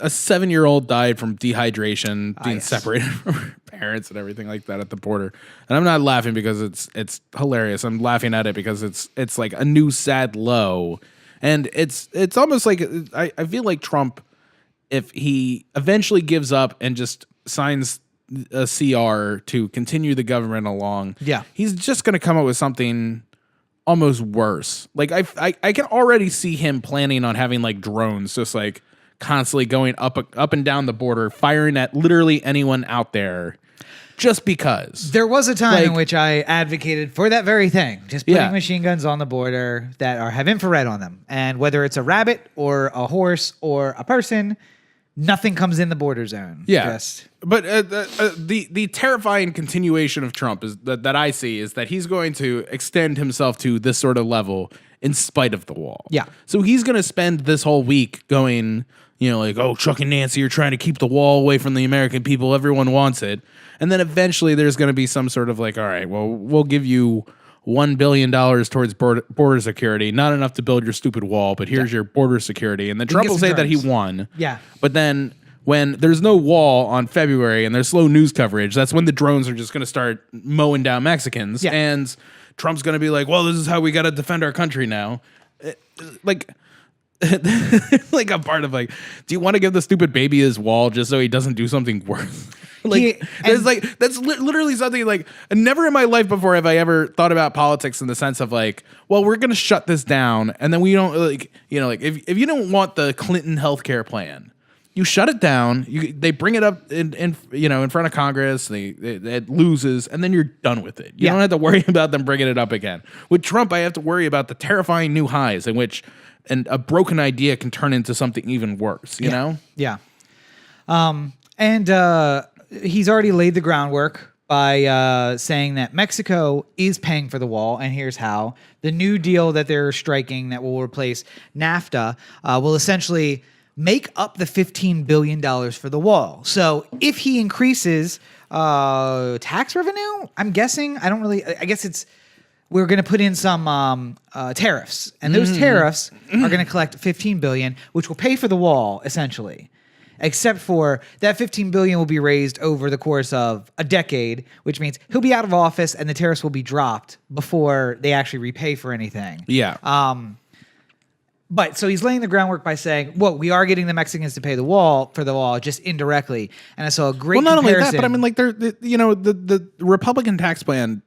7-year-old died from dehydration, being separated from her parents and everything like that at the border. And I'm not laughing because it's hilarious. I'm laughing at it because it's like a new sad low, and it's almost like I feel like Trump, if he eventually gives up and just signs a CR to continue the government along, he's just going to come up with something almost worse. Like I can already see him planning on having like drones just like constantly going up and down the border, firing at literally anyone out there, just because. There was a time in which I advocated for that very thing, just putting machine guns on the border that have infrared on them, and whether it's a rabbit or a horse or a person, nothing comes in the border zone. Yeah. But the terrifying continuation of Trump is that I see is that he's going to extend himself to this sort of level in spite of the wall. Yeah. So he's going to spend this whole week going, like, oh, Chuck and Nancy are trying to keep the wall away from the American people. Everyone wants it. And then eventually there's going to be some sort of like, all right, well, we'll give you $1 billion towards border security. Not enough to build your stupid wall, but here's your border security. And then Trump will say that he won. Yeah. But then when there's no wall on February and there's slow news coverage, that's when the drones are just going to start mowing down Mexicans. Yeah. And Trump's going to be like, well, this is how we got to defend our country now. Like a part of like, do you want to give the stupid baby his wall just so he doesn't do something worse? That's literally something like never in my life before have I ever thought about politics in the sense of like, well, we're going to shut this down. And then we don't if you don't want the Clinton healthcare plan, you shut it down. They bring it up in front of Congress. It loses, and then you're done with it. You don't have to worry about them bringing it up again. With Trump, I have to worry about the terrifying new highs in which a broken idea can turn into something even worse. You know? Yeah. And he's already laid the groundwork by saying that Mexico is paying for the wall, and here's how. The new deal that they're striking that will replace NAFTA will essentially make up the $15 billion for the wall. So if he increases tax revenue, I'm guessing, I guess we're going to put in some tariffs, and those tariffs are going to collect $15 billion, which will pay for the wall, essentially. Except for that $15 billion will be raised over the course of a decade, which means he'll be out of office and the tariffs will be dropped before they actually repay for anything. Yeah. But so he's laying the groundwork by saying, well, we are getting the Mexicans to pay the wall just indirectly. And I saw a great comparison. Well, not only that, but I mean, like, the Republican tax plan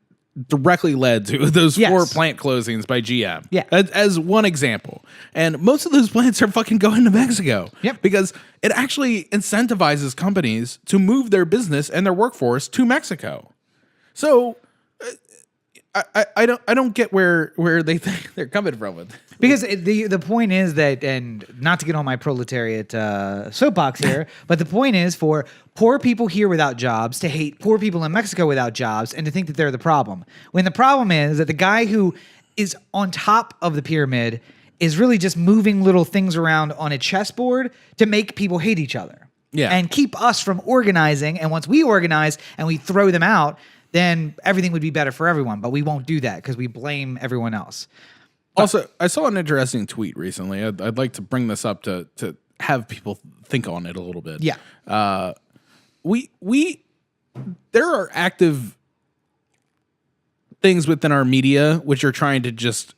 directly led to those 4 plant closings by GM. Yeah. As one example. And most of those plants are fucking going to Mexico. Yep. Because it actually incentivizes companies to move their business and their workforce to Mexico. So I don't get where they think they're coming from with it. Because the point is that, and not to get on my proletariat soapbox here, but the point is for poor people here without jobs to hate poor people in Mexico without jobs and to think that they're the problem. When the problem is that the guy who is on top of the pyramid is really just moving little things around on a chessboard to make people hate each other. Yeah. And keep us from organizing. And once we organize and we throw them out, then everything would be better for everyone. But we won't do that because we blame everyone else. Also, I saw an interesting tweet recently. I'd like to bring this up to have people think on it a little bit. Yeah. There are active things within our media which are trying to just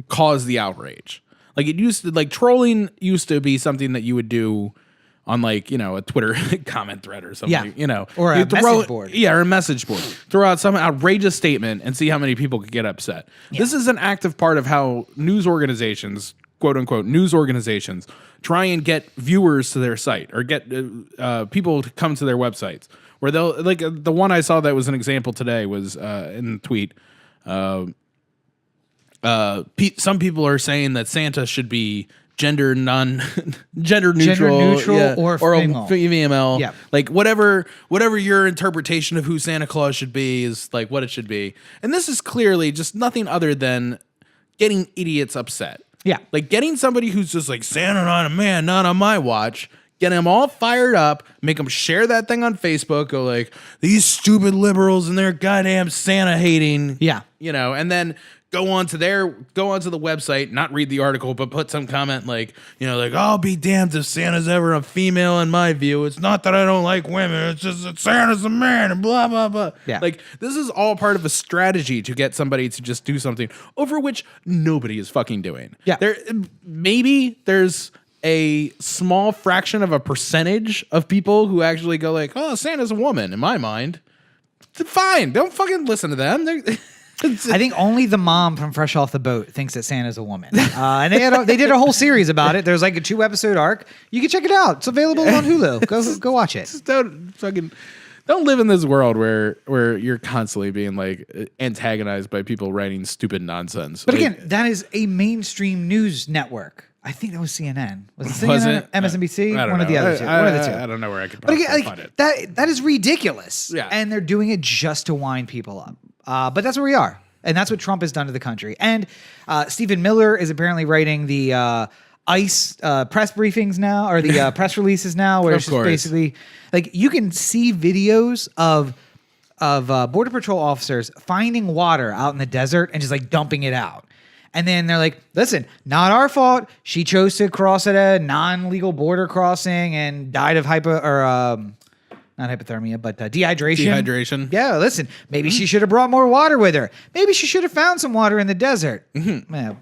cause the outrage. Like trolling used to be something that you would do on a Twitter comment thread or something, or a message board. Yeah, or a message board. Throw out some outrageous statement and see how many people could get upset. Yeah. This is an active part of how news organizations, quote unquote, news organizations, try and get viewers to their site or get people to come to their websites. Where they'll, like the one I saw that was an example today was in the tweet. Some people are saying that Santa should be gender neutral, or a female. Yeah. Like whatever your interpretation of who Santa Claus should be is like what it should be. And this is clearly just nothing other than getting idiots upset. Yeah. Like getting somebody who's just like Santa not a man, not on my watch. Get them all fired up, make them share that thing on Facebook, go like, these stupid liberals and their goddamn Santa hating. Yeah. And then go onto the website, not read the article, but put some comment like, like, I'll be damned if Santa's ever a female in my view. It's not that I don't like women. It's just that Santa's a man and blah, blah, blah. Yeah. Like, this is all part of a strategy to get somebody to just do something over which nobody is fucking doing. Yeah. Maybe there's a small fraction of a percentage of people who actually go like, oh, Santa's a woman in my mind. Fine. Don't fucking listen to them. I think only the mom from Fresh Off the Boat thinks that Santa's a woman. And they did a whole series about it. There's like a 2-episode arc. You can check it out. It's available on Hulu. Go watch it. Just don't live in this world where you're constantly being like antagonized by people writing stupid nonsense. But again, that is a mainstream news network. I think that was CNN. Was it CNN? Was it? MSNBC? I don't One know. of the other two. One of the two. I don't know where I could But again, find it. that is ridiculous. Yeah. And they're doing it just to wind people up. But that's where we are. And that's what Trump has done to the country. And Stephen Miller is apparently writing the ICE press briefings now, or the press releases now, where it's just basically like you can see videos of Border Patrol officers finding water out in the desert and just like dumping it out. And then they're like, listen, not our fault. She chose to cross at a non-legal border crossing and died of not hypothermia, but dehydration. Dehydration. Yeah, listen, maybe she should have brought more water with her. Maybe she should have found some water in the desert. Yeah,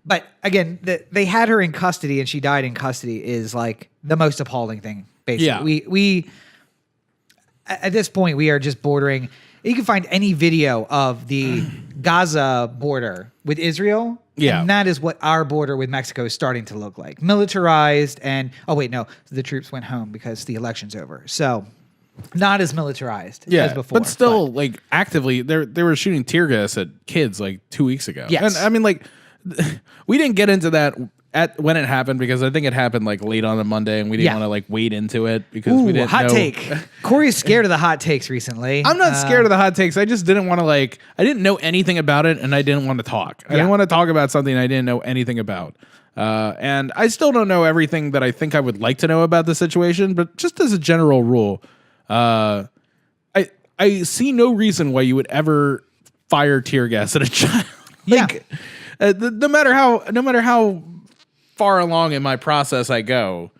but again, they had her in custody and she died in custody is like the most appalling thing, basically. Yeah. We at this point, we are just bordering. You can find any video of the Gaza border with Israel. Yeah. And that is what our border with Mexico is starting to look like. Militarized and, the troops went home because the election's over. So not as militarized as before. But still, like, actively, they were shooting tear gas at kids, like, 2 weeks ago. Yes. And, I mean, like, we didn't get into that when it happened because I think it happened, like, late on a Monday, and we didn't want to, like, wade into it because we didn't hot know. take. Corey's scared of the hot takes recently. I'm not scared of the hot takes. I just didn't want to, like, I didn't know anything about it, and I didn't want to talk. I didn't want to talk about something I didn't know anything about. And I still don't know everything that I think I would like to know about the situation, but just as a general rule, I see no reason why you would ever fire tear gas at a child. Like, no matter how far along in my process I go,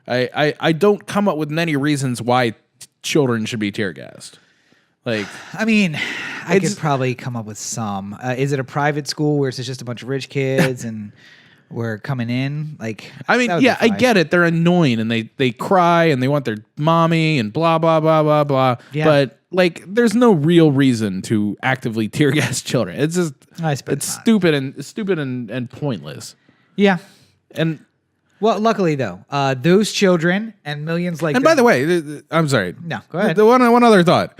I don't come up with many reasons why children should be tear gassed. Like, I mean, I could probably come up with some. Is it a private school where it's just a bunch of rich kids and we're coming in? Like, I mean, yeah, I get it. They're annoying and they cry and they want their mommy and blah, blah, blah, blah, blah. Yeah. But like, there's no real reason to actively tear gas children. It's just, it's stupid and pointless. Yeah. And well, luckily though, those children and millions like and them, by the way, I'm sorry. No, go ahead. The one other thought.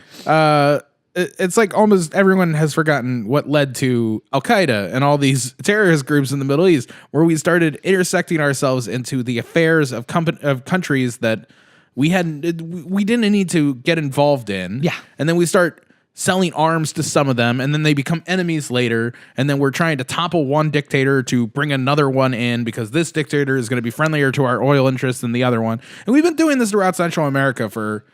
It's like almost everyone has forgotten what led to Al Qaeda and all these terrorist groups in the Middle East, where we started intersecting ourselves into the affairs of countries that we didn't need to get involved in. Yeah, and then we start selling arms to some of them, and then they become enemies later, and then we're trying to topple one dictator to bring another one in because this dictator is going to be friendlier to our oil interests than the other one. And we've been doing this throughout Central America for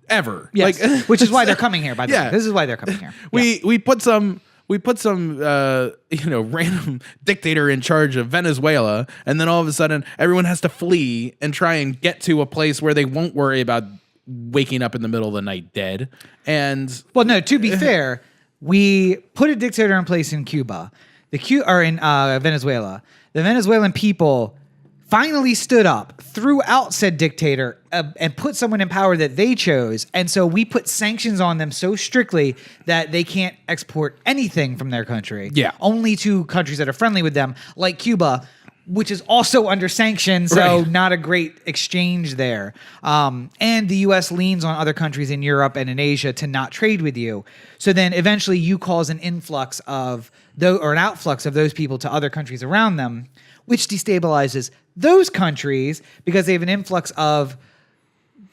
ever. Yes. Like, which is why they're coming here, by the way. This is why they're coming here. We put some random dictator in charge of Venezuela, and then all of a sudden everyone has to flee and try and get to a place where they won't worry about waking up in the middle of the night dead. And well, no, to be fair, we put a dictator in place in Cuba, in Venezuela. The Venezuelan people finally stood up, threw out said dictator, and put someone in power that they chose. And so we put sanctions on them so strictly that they can't export anything from their country. Yeah. Only to countries that are friendly with them, like Cuba. which is also under sanctions, so Right. not a great exchange there. And the U.S. leans on other countries in Europe and in Asia to not trade with you. So then eventually you cause an influx of or an outflux of those people to other countries around them, which destabilizes those countries because they have an influx of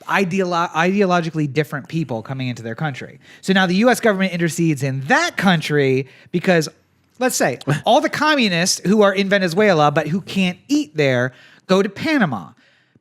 ideologically different people coming into their country. So now the U.S. government intercedes in that country because, let's say, all the communists who are in Venezuela but who can't eat there go to Panama.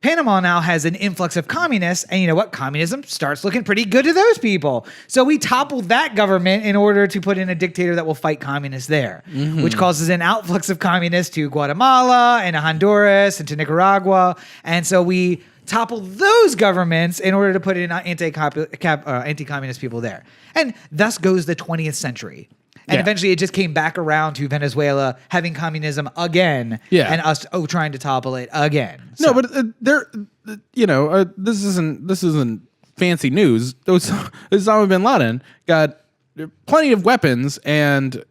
Panama now has an influx of communists, and you know what? Communism starts looking pretty good to those people. So we toppled that government in order to put in a dictator that will fight communists there, which causes an outflux of communists to Guatemala and to Honduras and to Nicaragua. And so we topple those governments in order to put in anti-communist people there. And thus goes the 20th century. And eventually it just came back around to Venezuela having communism again and us trying to topple it again. No, but this isn't fancy news. Osama bin Laden got plenty of weapons and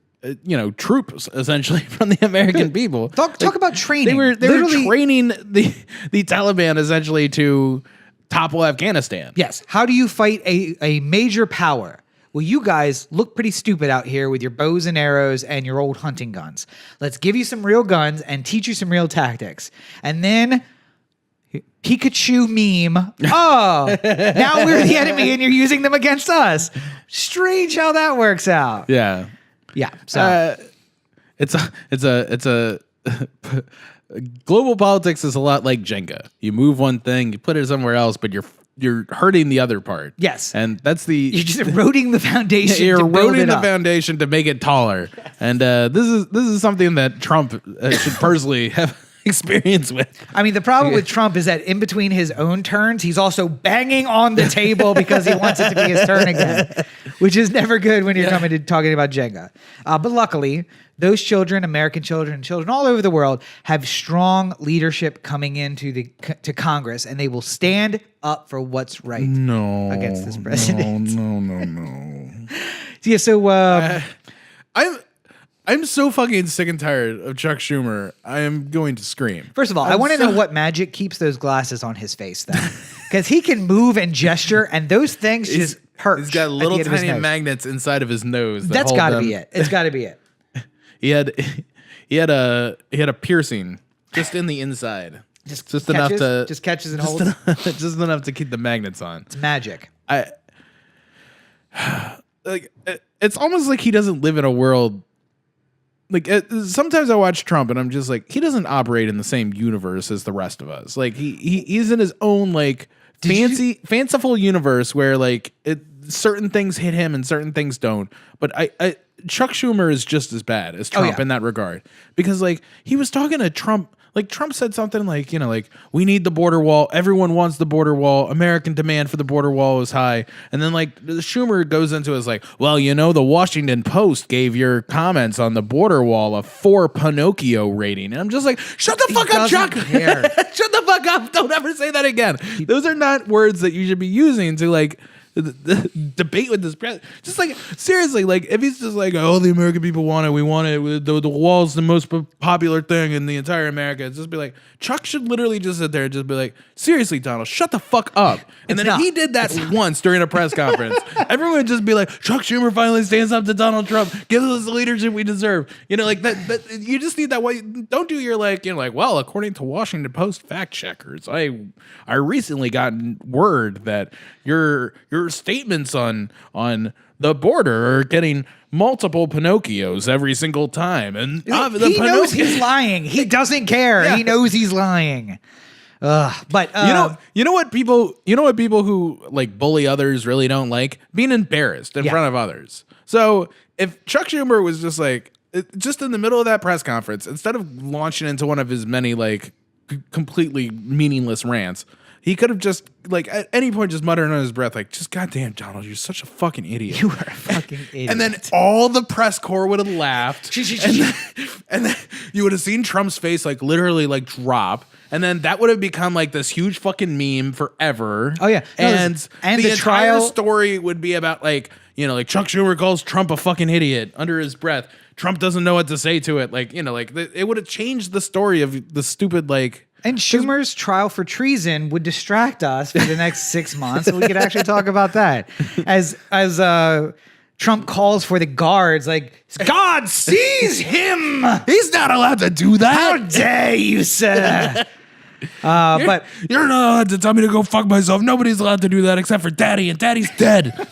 troops essentially from the American people. Talk about training. They were training the Taliban essentially to topple Afghanistan. Yes. How do you fight a major power? Well, you guys look pretty stupid out here with your bows and arrows and your old hunting guns. Let's give you some real guns and teach you some real tactics. And then Pikachu meme. Oh, now we're the enemy and you're using them against us. Strange how that works out. Yeah. Yeah. So it's a global politics is a lot like Jenga. You move one thing, you put it somewhere else, but you're hurting the other part. Yes. And that's you're just eroding the foundation. You're to build eroding it the up. foundation to make it taller. And this is something that Trump should personally have experience with. I mean, the problem with Trump is that in between his own turns, he's also banging on the table because he wants it to be his turn again, which is never good when you're talking about Jenga. But luckily, those children, American children, children all over the world, have strong leadership coming into to Congress, and they will stand up for what's right against this president. No. Yeah, so I'm so fucking sick and tired of Chuck Schumer. I am going to scream. First of all, I want to know what magic keeps those glasses on his face, though, because he can move and gesture, and those things just hurt. He's got little tiny magnets inside of his nose. That's got to be it. It's got to be it. He had a piercing just in the inside. Just enough to just catches and holds. Just enough to keep the magnets on. It's magic. It's almost like he doesn't live in a world. Like sometimes I watch Trump and I'm just like, he doesn't operate in the same universe as the rest of us. Like he's in his own like fanciful universe where like certain things hit him and certain things don't. But Chuck Schumer is just as bad as Trump in that regard, because like he was talking to Trump. Like Trump said something like, like we need the border wall. Everyone wants the border wall. American demand for the border wall is high. And then like Schumer goes into his like, well, the Washington Post gave your comments on the border wall a 4 Pinocchio rating. And I'm just like, shut the fuck up, Chuck. Shut the fuck up. Don't ever say that again. Those are not words that you should be using to like the debate with this president. Just like seriously, like if he's just like, oh, the American people want it, we want it, the wall's the most popular thing in the entire America, it's just be like, Chuck should literally just sit there and just be like, seriously, Donald, shut the fuck up. And then if he did that once during a press conference, everyone would just be like, Chuck Schumer finally stands up to Donald Trump, gives us the leadership we deserve. Like that you just need that way. Don't do your like, well, according to Washington Post fact checkers, I recently gotten word that your statements on the border are getting multiple Pinocchios every single time, and he knows he's lying. He doesn't care. Yeah. He knows he's lying. But you know what people who like bully others really don't like? Being embarrassed in front of others. So if Chuck Schumer was just like just in the middle of that press conference, instead of launching into one of his many like completely meaningless rants, he could have just, like, at any point just muttered under his breath, like, just goddamn, Donald, you're such a fucking idiot. You are a fucking idiot. And then all the press corps would have laughed. and then you would have seen Trump's face, like, literally, like, drop. And then that would have become, like, this huge fucking meme forever. Oh, yeah. And the entire trial story would be about, like, like, Chuck Schumer calls Trump a fucking idiot under his breath. Trump doesn't know what to say to it. Like, it would have changed the story of the stupid, like. And Schumer's trial for treason would distract us for the next 6 months, so we could actually talk about that. As Trump calls for the guards, like, God seize him! He's not allowed to do that. How dare you, sir? But you're not allowed to tell me to go fuck myself. Nobody's allowed to do that except for Daddy, and Daddy's dead.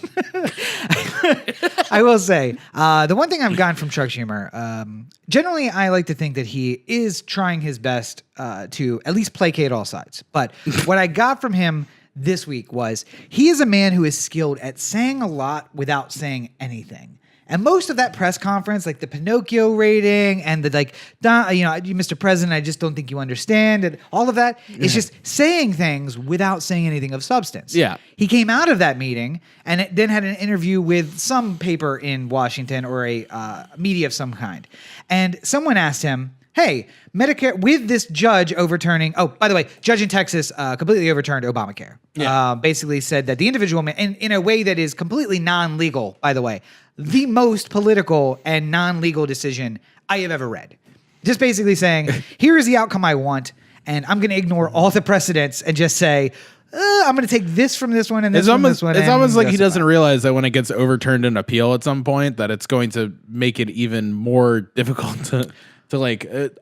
I will say, the one thing I've gotten from Chuck Schumer, generally I like to think that he is trying his best to at least placate all sides. But what I got from him this week was he is a man who is skilled at saying a lot without saying anything. And most of that press conference, like the Pinocchio rating and the Mr. President, I just don't think you understand, and all of that, is just saying things without saying anything of substance. Yeah. He came out of that meeting and then had an interview with some paper in Washington or a media of some kind. And someone asked him, hey, Medicare, with this judge overturning, oh, by the way, judge in Texas completely overturned Obamacare. Yeah. Basically said that the individual man, and in a way that is completely non-legal, by the way, the most political and non-legal decision I have ever read. Just basically saying, here is the outcome I want, and I'm going to ignore all the precedents and just say, I'm going to take this from this one and this from this one. It's almost like he doesn't realize that when it gets overturned in appeal at some point, that it's going to make it even more difficult to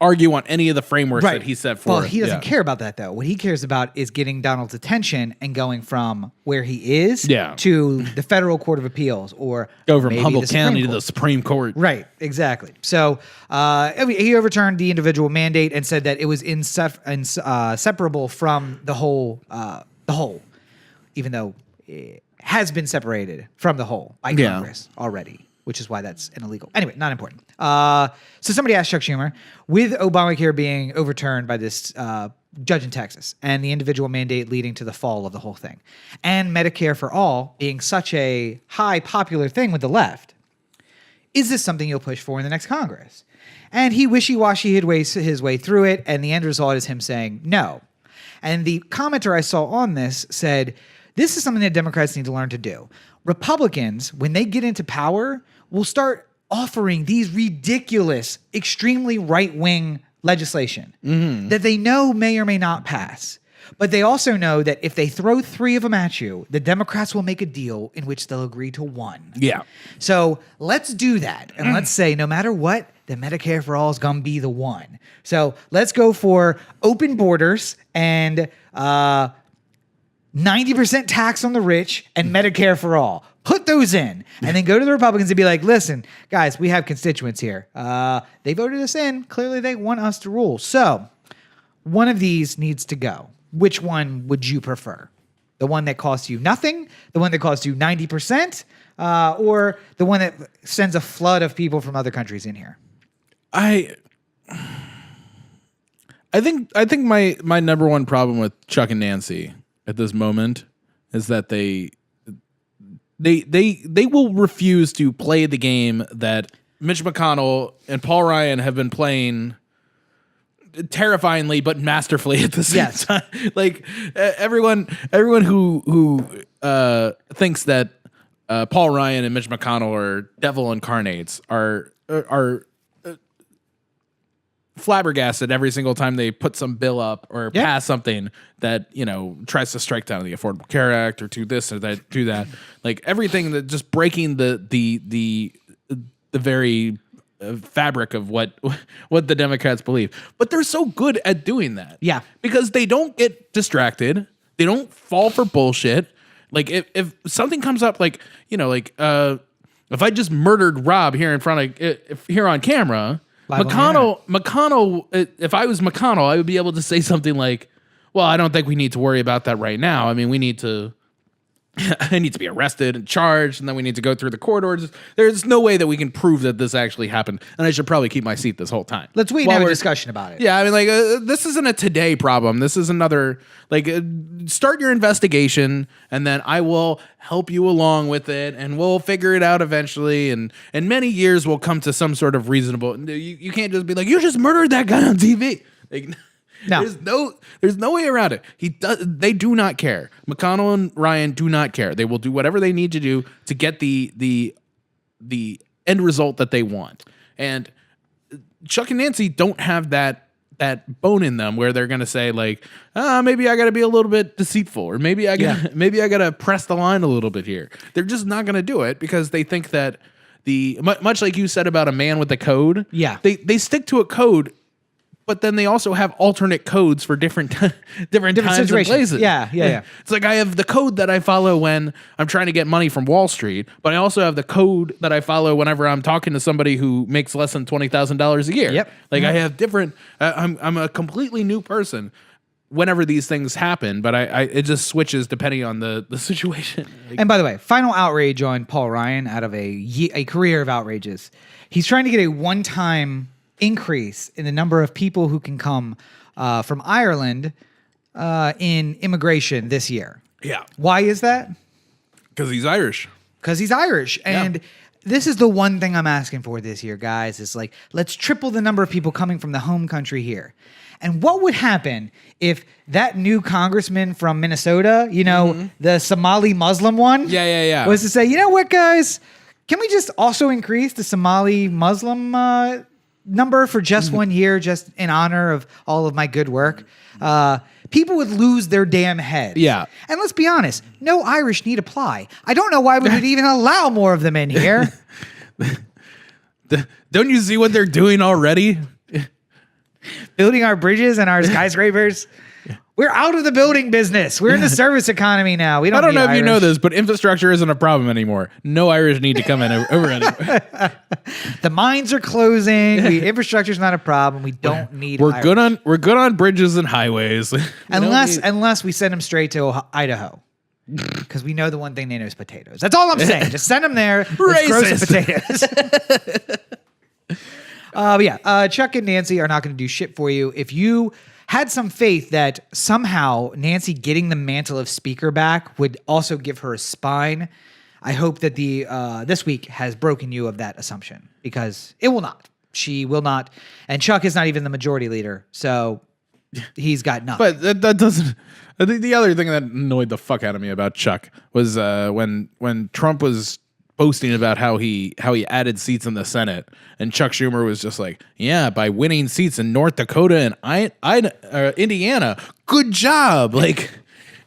argue on any of the frameworks that he set forth. Well, he doesn't care about that, though. What he cares about is getting Donald's attention and going from where he is to the federal court of appeals, or go from Humboldt County to the Supreme Court. Right, exactly. So he overturned the individual mandate and said that it was inseparable from the whole, even though it has been separated from the whole by Congress already, which is why that's illegal. Anyway, not important. So somebody asked Chuck Schumer, with Obamacare being overturned by this judge in Texas and the individual mandate leading to the fall of the whole thing, and Medicare for all being such a high popular thing with the left, is this something you'll push for in the next Congress? And he wishy-washy his way through it, and the end result is him saying no. And the commenter I saw on this said, this is something that Democrats need to learn to do. Republicans, when they get into power, will start offering these ridiculous, extremely right-wing legislation that they know may or may not pass. But they also know that if they throw 3 of them at you, the Democrats will make a deal in which they'll agree to 1. Yeah. So let's do that. And let's say no matter what, the Medicare for all is going to be the one. So let's go for open borders and 90% tax on the rich and Medicare for all. Put those in and then go to the Republicans and be like, listen, guys, we have constituents here. They voted us in. Clearly, they want us to rule. So one of these needs to go. Which one would you prefer? The one that costs you nothing? The one that costs you 90%? Or the one that sends a flood of people from other countries in here? I think my number one problem with Chuck and Nancy at this moment is that they will refuse to play the game that Mitch McConnell and Paul Ryan have been playing terrifyingly but masterfully at the same time. Like everyone who thinks that Paul Ryan and Mitch McConnell are devil incarnates are flabbergasted every single time they put some bill up or pass something that, tries to strike down the Affordable Care Act or do this or that, do that. Like everything that just breaking the very fabric of what the Democrats believe. But they're so good at doing that. Yeah. Because they don't get distracted. They don't fall for bullshit. Like if something comes up, if I just murdered Rob here in front of here on camera, McConnell, if I was McConnell, I would be able to say something like, well, I don't think we need to worry about that right now. I mean, I need to be arrested and charged, and then we need to go through the court orders. There's no way that we can prove that this actually happened, and I should probably keep my seat this whole time. Let's wait and have a discussion about it. Yeah, I mean, this isn't a today problem. This is another, start your investigation, and then I will help you along with it, and we'll figure it out eventually, and in many years we'll come to some sort of reasonable. You can't just be like, you just murdered that guy on TV. No. There's no way around it. They do not care. McConnell and Ryan do not care. They will do whatever they need to do to get the end result that they want. And Chuck and Nancy don't have that bone in them where they're going to say like, maybe I got to be a little bit deceitful, or maybe I got to press the line a little bit here. They're just not going to do it because they think that much like you said about a man with a code. Yeah. They stick to a code, but then they also have alternate codes for different times and places. Yeah. It's like I have the code that I follow when I'm trying to get money from Wall Street, but I also have the code that I follow whenever I'm talking to somebody who makes less than $20,000 a year. Yep. Like I have different. I'm a completely new person whenever these things happen, but it just switches depending on the situation. And by the way, final outrage on Paul Ryan out of a career of outrages. He's trying to get a one-time increase in the number of people who can come from Ireland in immigration this year. Yeah. Why is that? Because he's Irish. Because he's Irish. And this is the one thing I'm asking for this year, guys. Is like, let's triple the number of people coming from the home country here. And what would happen if that new congressman from Minnesota, the Somali Muslim one, was to say, you know what, guys, can we just also increase the Somali Muslim number for just 1 year, just in honor of all of my good work? People would lose their damn heads. Yeah. And let's be honest, no Irish need apply. I don't know why we would even allow more of them in here. Don't you see what they're doing already? Building our bridges and our skyscrapers. We're out of the building business. We're in the service economy now. We don't. I don't know if Irish. you know this, but infrastructure isn't a problem anymore. No Irish need to come in over anymore. The mines are closing. The infrastructure's not a problem. We don't need. We're Irish. good on bridges and highways. Unless we send them straight to Idaho. Because we know the one thing they know is potatoes. That's all I'm saying. Just send them there. Let's grow some potatoes. Chuck and Nancy are not going to do shit for you. If you had some faith that somehow Nancy getting the mantle of speaker back would also give her a spine, I hope that this week has broken you of that assumption, because it will not. She will not. And Chuck is not even the majority leader, so he's got nothing. But that doesn't. I think the other thing that annoyed the fuck out of me about Chuck was when Trump was boasting about how he added seats in the Senate, and Chuck Schumer was just like, yeah, by winning seats in North Dakota and Indiana, good job. Like,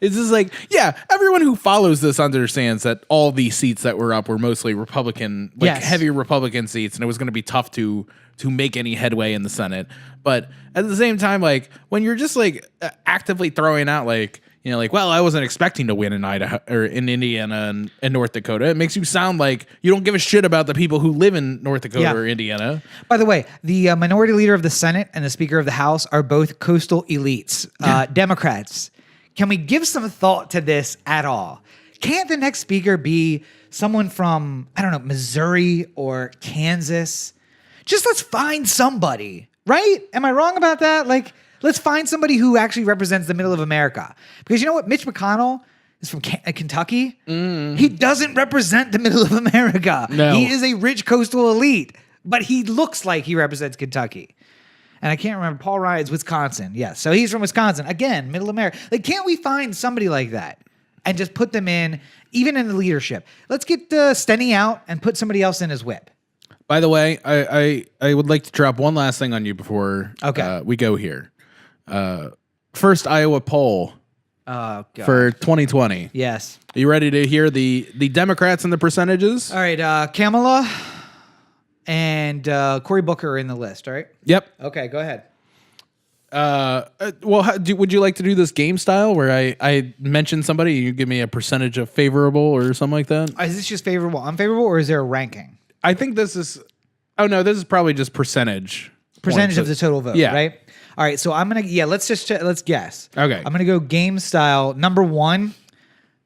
it's just like, yeah, everyone who follows this understands that all these seats that were up were mostly Republican, heavy Republican seats, and it was going to be tough to make any headway in the Senate. But at the same time, like, when you're just like actively throwing out like, well, I wasn't expecting to win in Idaho or in Indiana and North Dakota, it makes you sound like you don't give a shit about the people who live in North Dakota or Indiana. By the way, the minority leader of the Senate and the Speaker of the House are both coastal elites, Democrats. Can we give some thought to this at all? Can't the next speaker be someone from, I don't know, Missouri or Kansas? Just let's find somebody, right? Am I wrong about that? Like, let's find somebody who actually represents the middle of America. Because you know what? Mitch McConnell is from Kentucky. He doesn't represent the middle of America. No. He is a rich coastal elite, but he looks like he represents Kentucky. And I can't remember. Paul Ryan's Wisconsin. Yes. So he's from Wisconsin. Again, middle America. Like, can't we find somebody like that and just put them in, even in the leadership? Let's get Steny out and put somebody else in as whip. By the way, I would like to drop one last thing on you before we go here. First Iowa poll for 2020. Yes. Are you ready to hear the Democrats and the percentages? All right. Kamala and Cory Booker are in the list, all right? Yep. Okay, go ahead. Would you like to do this game style where I mention somebody and you give me a percentage of favorable or something like that? Is this just favorable, unfavorable, or is there a ranking? I think this is... Oh, no, this is probably just percentage. Percentage of the total vote, right? All right, so I'm going to... Yeah, let's guess. Okay. I'm going to go game style. Number one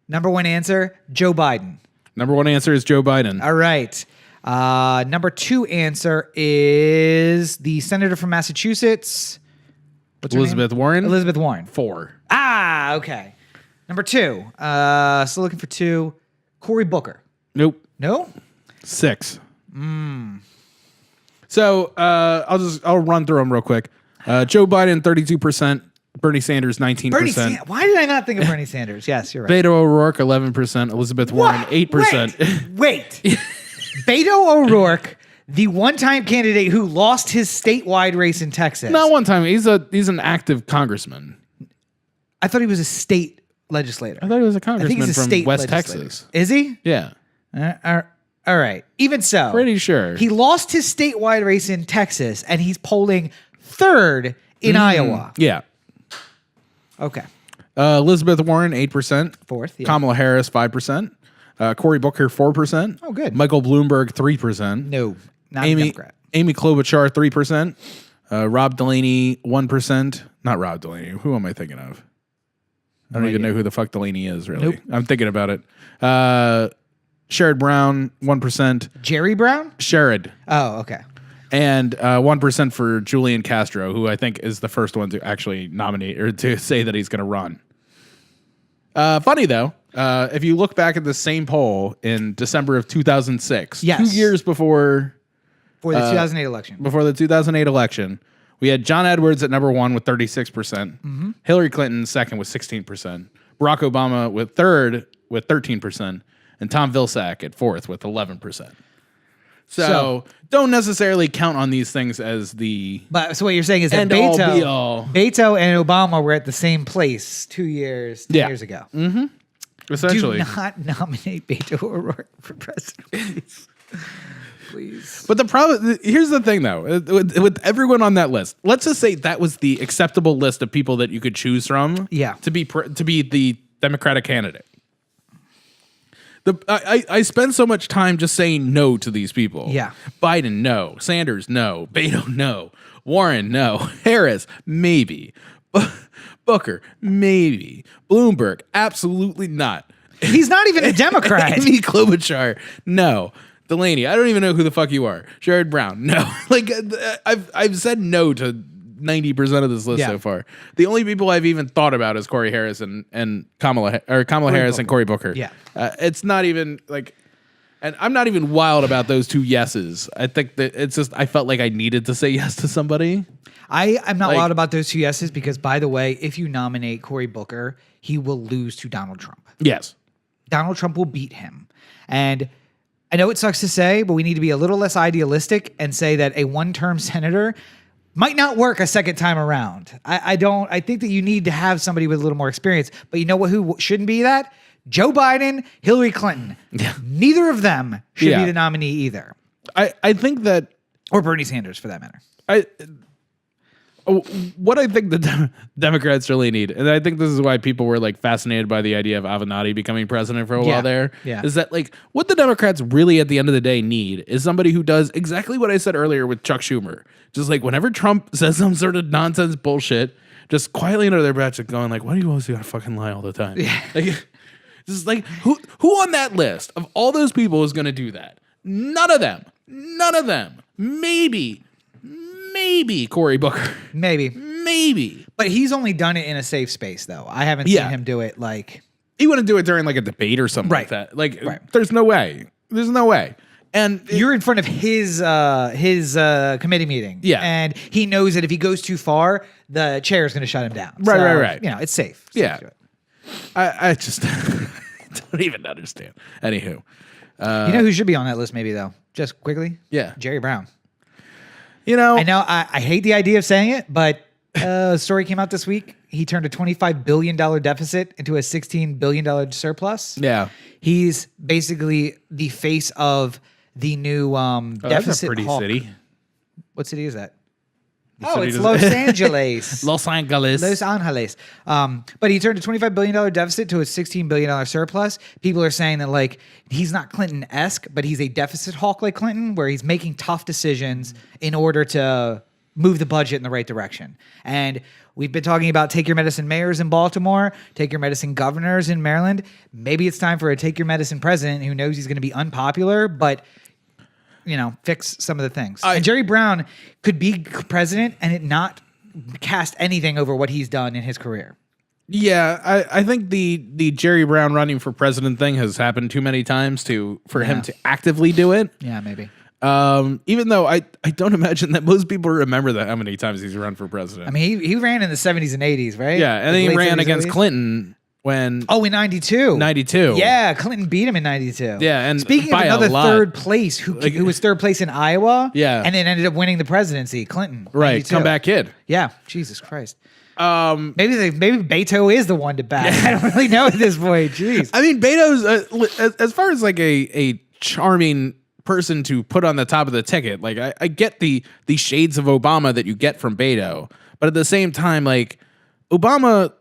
answer, Joe Biden. Number one answer is Joe Biden. All right. Number two answer is the senator from Massachusetts. What's her name? Elizabeth Warren? Elizabeth Warren. 4. Ah, okay. Number two. Still looking for 2. Cory Booker. Nope. No? 6. So I'll run through them real quick. Joe Biden 32%, Bernie Sanders 19%. Why did I not think of Bernie Sanders? Yes, you're right. Beto O'Rourke 11%, Elizabeth Warren 8%. Wait. Beto O'Rourke, The one-time candidate who lost his statewide race in Texas. Not one time. He's an active congressman. I thought he was a state legislator. I thought he was a I think congressman he's a from state West legislator. Texas. Is he? Yeah. All right. Even so. Pretty sure. He lost his statewide race in Texas, and he's polling third in Iowa. Yeah. Okay. Elizabeth Warren, 8%. Fourth, yeah. Kamala Harris, 5%. Cory Booker, 4%. Oh, good. Michael Bloomberg, 3%. No, not a Democrat. Amy Klobuchar, 3%. Rob Delaney, 1%. Not Rob Delaney. Who am I thinking of? I don't even know who the fuck Delaney is, really. Nope. I'm thinking about it. Sherrod Brown, 1%. Jerry Brown? Sherrod. Oh, okay. And 1% for Julian Castro, who I think is the first one to actually nominate or to say that he's going to run. Funny, though, if you look back at the same poll in December of 2006, Yes. 2 years before For the 2008 election. before the 2008 election, we had John Edwards at number 1 with 36%, Hillary Clinton second with 16%, Barack Obama with third with 13%, and Tom Vilsack at fourth with 11%. So don't necessarily count on these things as the But so what you're saying is that end all be all. Beto and Obama were at the same place 2 years, 2 Yeah. years ago. Essentially. Do not nominate Beto O'Rourke for president, please. Please. But the problem, here's the thing though, with everyone on that list, let's just say that was the acceptable list of people that you could choose from Yeah. to be the Democratic candidate. I spend so much time just saying no to these people. Yeah. Biden, no. Sanders, no. Beto, no. Warren, no. Harris, maybe. Booker, maybe. Bloomberg, absolutely not. He's not even a Democrat. Amy Klobuchar, no. Delaney, I don't even know who the fuck you are. Sherrod Brown, no. Like I've said no to 90% of this list so far. The only people I've even thought about is Corey Harris and Kamala Harris and Cory Booker. Yeah. It's not even like, and I'm not even wild about those two yeses. I think that it's just I felt like I needed to say yes to somebody. I'm not wild about those two yeses because, by the way, if you nominate Cory Booker, he will lose to Donald Trump. Yes. Donald Trump will beat him. And I know it sucks to say, but we need to be a little less idealistic and say that a one-term senator might not work a second time around. I think that you need to have somebody with a little more experience. But you know what? Who shouldn't be that? Joe Biden, Hillary Clinton. Yeah. Neither of them should be the nominee either. I think that, or Bernie Sanders for that matter. what I think the Democrats really need, and I think this is why people were like fascinated by the idea of Avenatti becoming president for a while there, is that like what the Democrats really at the end of the day need is somebody who does exactly what I said earlier with Chuck Schumer. Just like whenever Trump says some sort of nonsense bullshit, just quietly under their breath, going like, "Why do you always gotta fucking lie all the time?" Yeah. Like, just like who on that list of all those people is gonna do that? None of them. None of them. Maybe Cory Booker. Maybe. But he's only done it in a safe space, though. I haven't seen him do it like... He wouldn't do it during like a debate or something like that. Like, there's no way. There's no way. And you're in front of his committee meeting. Yeah. And he knows that if he goes too far, the chair is going to shut him down. Right. You know, it's safe. Yeah. I just don't even understand. Anywho. You know who should be on that list maybe, though? Just quickly? Yeah. Jerry Brown. You know, I hate the idea of saying it, but a story came out this week. He turned a $25 billion deficit into a $16 billion surplus. Yeah. He's basically the face of the new deficit. That's a pretty hawk. city. What city is that? city It's does- Los Angeles. Los Angeles. Los Angeles. But he turned a $25 billion deficit to a $16 billion surplus. People are saying that, like, he's not Clinton-esque, but he's a deficit hawk like Clinton, where he's making tough decisions in order to move the budget in the right direction. And we've been talking about take your medicine mayors in Baltimore, take your medicine governors in Maryland. Maybe it's time for a take your medicine president who knows he's going to be unpopular, but you know, fix some of the things. And Jerry Brown could be president and it not cast anything over what he's done in his career. Yeah, I think the Jerry Brown running for president thing has happened too many times for him to actively do it. Yeah, maybe. Even though I don't imagine that most people remember that how many times he's run for president. I mean, he ran in the 70s and 80s, right? Yeah, and then he ran against Clinton when Oh, in 92. 92. Yeah, Clinton beat him in 92. Yeah, and speaking of by a another lot. third place, who was third place in Iowa, Yeah. and then ended up winning the presidency, Clinton. Right, 92. comeback kid. Yeah, Jesus Christ. Maybe Beto is the one to bat. I don't really know at this point. Jeez. I mean, Beto's as far as like a charming person to put on the top of the ticket. Like I get the shades of Obama that you get from Beto, but at the same time, like Obama,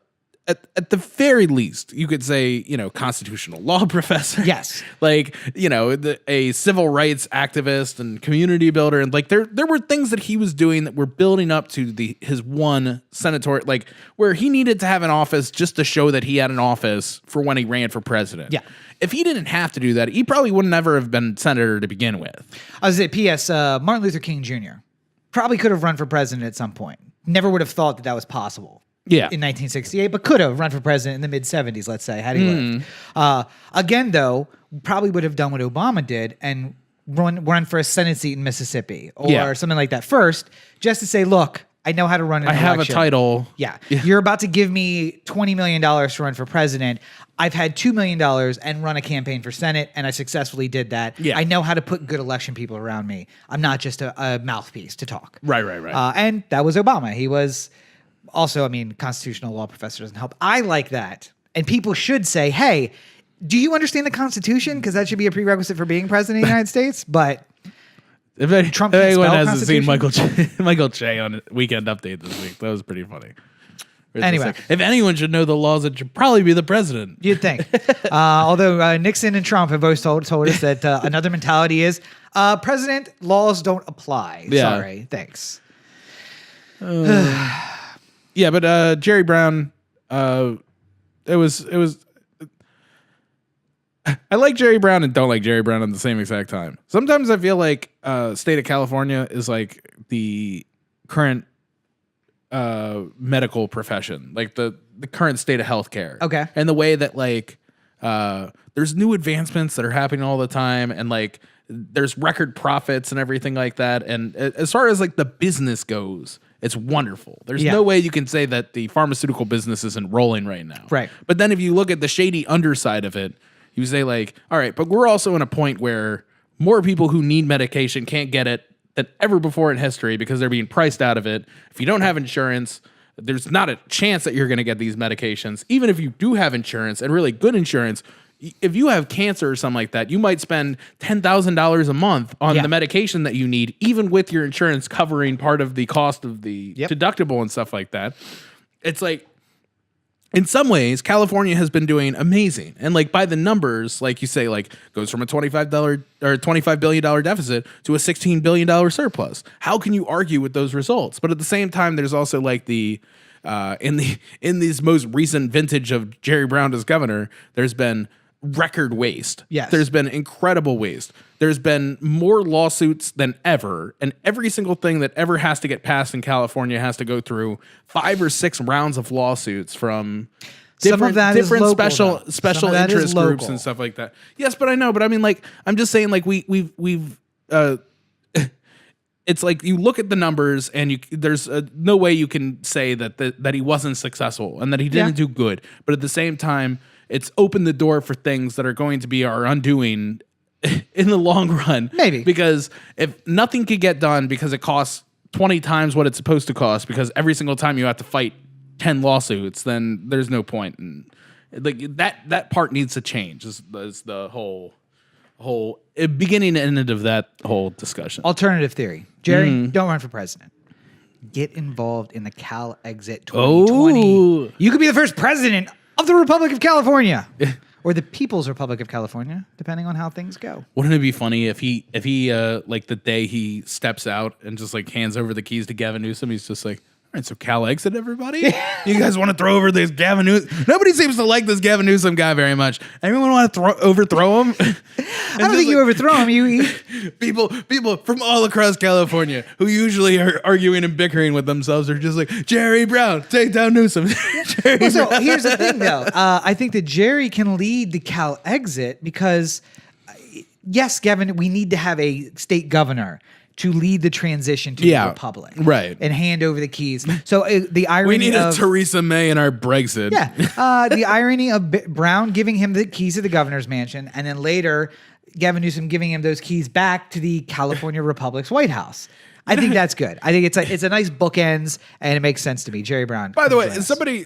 at the very least, you could say, constitutional law professor. Yes. Like, a civil rights activist and community builder. And like, there were things that he was doing that were building up to his one senatorial, like where he needed to have an office just to show that he had an office for when he ran for president. Yeah. If he didn't have to do that, he probably would never have been senator to begin with. I was at P.S. Martin Luther King Jr. probably could have run for president at some point. Never would have thought that was possible. Yeah. In 1968, but could have run for president in the mid 70s, let's say, had he lived. Again, though, probably would have done what Obama did and run for a Senate seat in Mississippi or something like that first, just to say, look, I know how to run an election. I have a title. Yeah. You're about to give me $20 million to run for president. I've had $2 million and run a campaign for Senate, and I successfully did that. Yeah. I know how to put good election people around me. I'm not just a mouthpiece to talk. Right. And that was Obama. He was also, constitutional law professor doesn't help. I like that. And people should say, hey, do you understand the Constitution? Because that should be a prerequisite for being president of the United States. But Trump can't anyone spell hasn't seen Constitution? Michael Che on Weekend Update this week, that was pretty funny. Anyway. If anyone should know the laws, it should probably be the president. You'd think. Although Nixon and Trump have both told us that another mentality is president laws don't apply. Yeah. Sorry. Thanks. Yeah, but Jerry Brown, it was. I like Jerry Brown and don't like Jerry Brown at the same exact time. Sometimes I feel like state of California is like the current medical profession, like the current state of healthcare. Okay. And the way that like there's new advancements that are happening all the time, and like there's record profits and everything like that. And as far as like the business goes, it's wonderful. There's no way you can say that the pharmaceutical business isn't rolling right now. Right. But then if you look at the shady underside of it, you say like, all right, but we're also in a point where more people who need medication can't get it than ever before in history because they're being priced out of it. If you don't have insurance, there's not a chance that you're going to get these medications. Even if you do have insurance and really good insurance, if you have cancer or something like that, you might spend $10,000 a month on the medication that you need, even with your insurance covering part of the cost of the deductible and stuff like that. It's like, in some ways, California has been doing amazing. And like by the numbers, like you say, like goes from a $25 billion deficit to a $16 billion surplus. How can you argue with those results? But at the same time, there's also like in this most recent vintage of Jerry Brown as governor, there's been record waste. Yes. There's been incredible waste. There's been more lawsuits than ever, and every single thing that ever has to get passed in California has to go through 5 or 6 rounds of lawsuits from different special interest groups and stuff like that. Yes, but I know, but I mean, like, I'm just saying, like, we've it's like you look at the numbers and there's no way you can say that he wasn't successful and that he didn't do good, but at the same time, it's opened the door for things that are going to be our undoing in the long run. Maybe. Because if nothing could get done because it costs 20 times what it's supposed to cost, because every single time you have to fight 10 lawsuits, then there's no point. And like that part needs to change is the whole beginning and end of that whole discussion. Alternative theory. Jerry, don't run for president. Get involved in the Cal Exit 2020. Oh. You could be the first president of the Republic of California. Or the People's Republic of California, depending on how things go. Wouldn't it be funny if he like the day he steps out and just like hands over the keys to Gavin Newsom, he's just like, all right, so Cal Exit, everybody? You guys want to throw over this Gavin Newsom? Nobody seems to like this Gavin Newsom guy very much. Anyone want to overthrow him? I don't think you overthrow him. You people from all across California who usually are arguing and bickering with themselves are just like, Jerry Brown, take down Newsom. So here's the thing, though. I think that Jerry can lead the Cal Exit because, yes, Gavin, we need to have a state governor to lead the transition to the Republic. Right. And hand over the keys. So the irony We need a of Theresa May in our Brexit. the irony of Brown giving him the keys to the governor's mansion, and then later Gavin Newsom giving him those keys back to the California Republic's White House. I think that's good. I think it's a nice bookends, and it makes sense to me. Jerry Brown. By the way, somebody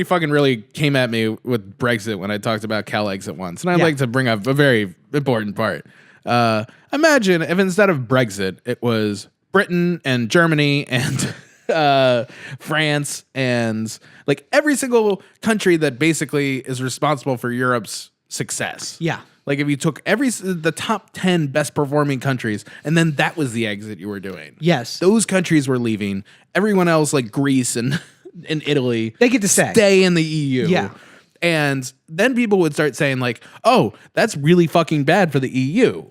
fucking really came at me with Brexit when I talked about CalExit once, and I'd like to bring up a very important part. Imagine if instead of Brexit, it was Britain and Germany and France and like every single country that basically is responsible for Europe's success. Yeah. Like if you took the top 10 best performing countries and then that was the exit you were doing. Yes. Those countries were leaving. Everyone else like Greece and Italy. They get to stay in the EU. Yeah. And then people would start saying like, oh, that's really fucking bad for the EU.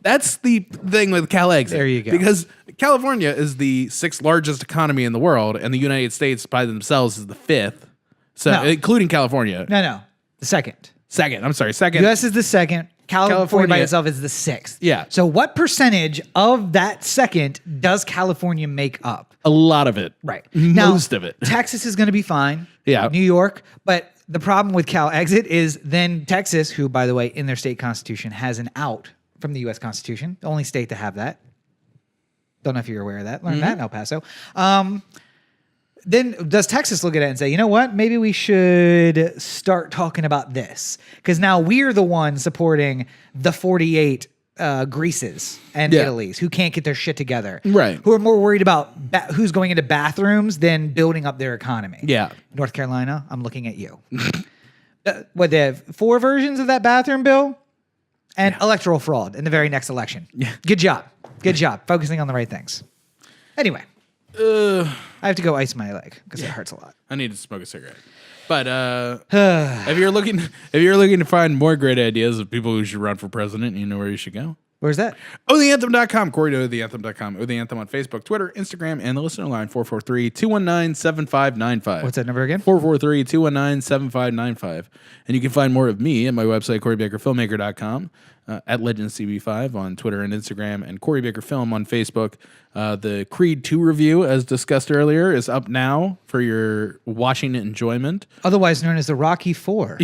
That's the thing with CalExit. There you go. Because California is the 6th largest economy in the world and the United States by themselves is the 5th. So including California. No. The second. Second. U.S. is the second. California by itself is the 6th. Yeah. So what percentage of that second does California make up? A lot of it. Right. Most of it. Texas is going to be fine. Yeah. New York. But the problem with CalExit is then Texas, who, by the way, in their state constitution has an out from the U.S. Constitution. The only state to have that. Don't know if you're aware of that. Learned that in El Paso. Then does Texas look at it and say, you know what? Maybe we should start talking about this. Because now we're the ones supporting the 48 Greeces and Italies who can't get their shit together. Right. Who are more worried about who's going into bathrooms than building up their economy. Yeah. North Carolina, I'm looking at you. What, they have 4 versions of that bathroom bill? And electoral fraud in the very next election. Yeah. Good job. Good job. Focusing on the right things. Anyway. I have to go ice my leg because it hurts a lot. I need to smoke a cigarette. But if you're looking to find more great ideas of people who should run for president, you know where you should go. Where's that? OTheAnthem.com. Corey to OTheAnthem.com. O The Anthem on Facebook, Twitter, Instagram, and the listener line 443-219-7595. What's that number again? 443-219-7595. And you can find more of me at my website, CoreyBakerFilmmaker.com, at LegendsCB5 on Twitter and Instagram, and Corey Baker Film on Facebook. The Creed 2 review, as discussed earlier, is up now for your watching enjoyment. Otherwise known as the Rocky 4.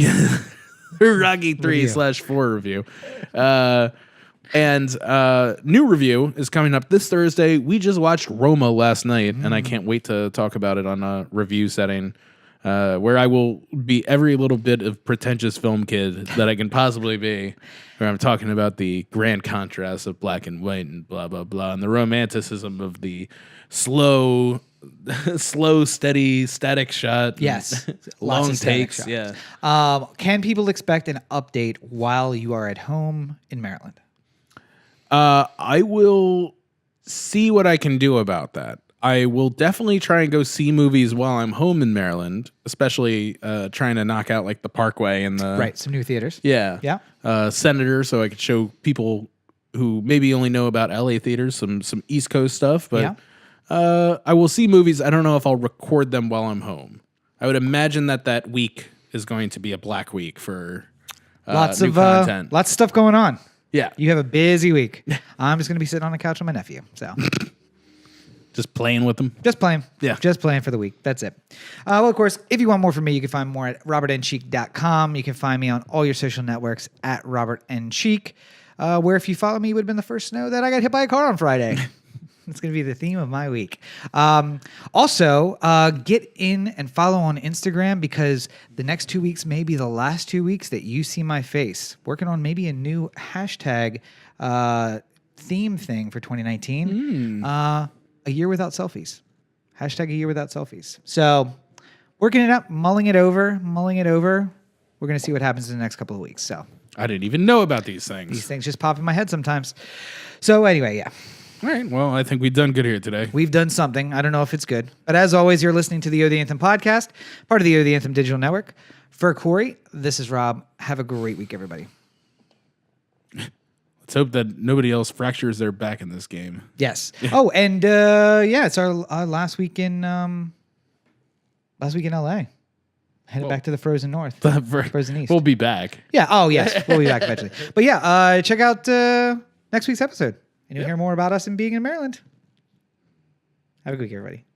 Rocky 3/4 review. And new review is coming up this Thursday. We just watched Roma last night, and I can't wait to talk about it on a review setting where I will be every little bit of pretentious film kid that I can possibly be, where I'm talking about the grand contrast of black and white and blah, blah, blah, and the romanticism of the slow, steady, static shot. Yes. Long Lots of static takes. shots. Yeah. Can people expect an update while you are at home in Maryland? I will see what I can do about that. I will definitely try and go see movies while I'm home in Maryland, especially trying to knock out like the Parkway and the some new theaters. Yeah. Senator, so I could show people who maybe only know about LA theaters some East Coast stuff. But I will see movies. I don't know if I'll record them while I'm home. I would imagine that week is going to be a black week for lots new of content. lots of stuff going on. Yeah. You have a busy week. I'm just going to be sitting on the couch with my nephew. So just playing with them. just playing. Yeah. Just playing for the week. That's it. Well, of course, if you want more from me, you can find more at robertncheek.com. You can find me on all your social networks at robertncheek, where if you follow me, you would have been the first to know that I got hit by a car on Friday. It's going to be the theme of my week. Also, get in and follow on Instagram because the next 2 weeks may be the last 2 weeks that you see my face. Working on maybe a new hashtag theme thing for 2019. A year without selfies. Hashtag a year without selfies. So working it up, mulling it over. We're going to see what happens in the next couple of weeks. So I didn't even know about these things. these things just pop in my head sometimes. So anyway, yeah. All right. Well, I think we've done good here today. We've done something. I don't know if it's good. But as always, you're listening to the O The Anthem podcast, part of the O The Anthem digital network. For Corey, this is Rob. Have a great week, everybody. Let's hope that nobody else fractures their back in this game. Yes. Oh, and it's our last week in LA. Headed back to the frozen north. Frozen east. We'll be back. Yeah. Oh, yes. We'll be back eventually. But yeah, check out next week's episode. and you'll hear more about us in being in Maryland. Have a good week, everybody.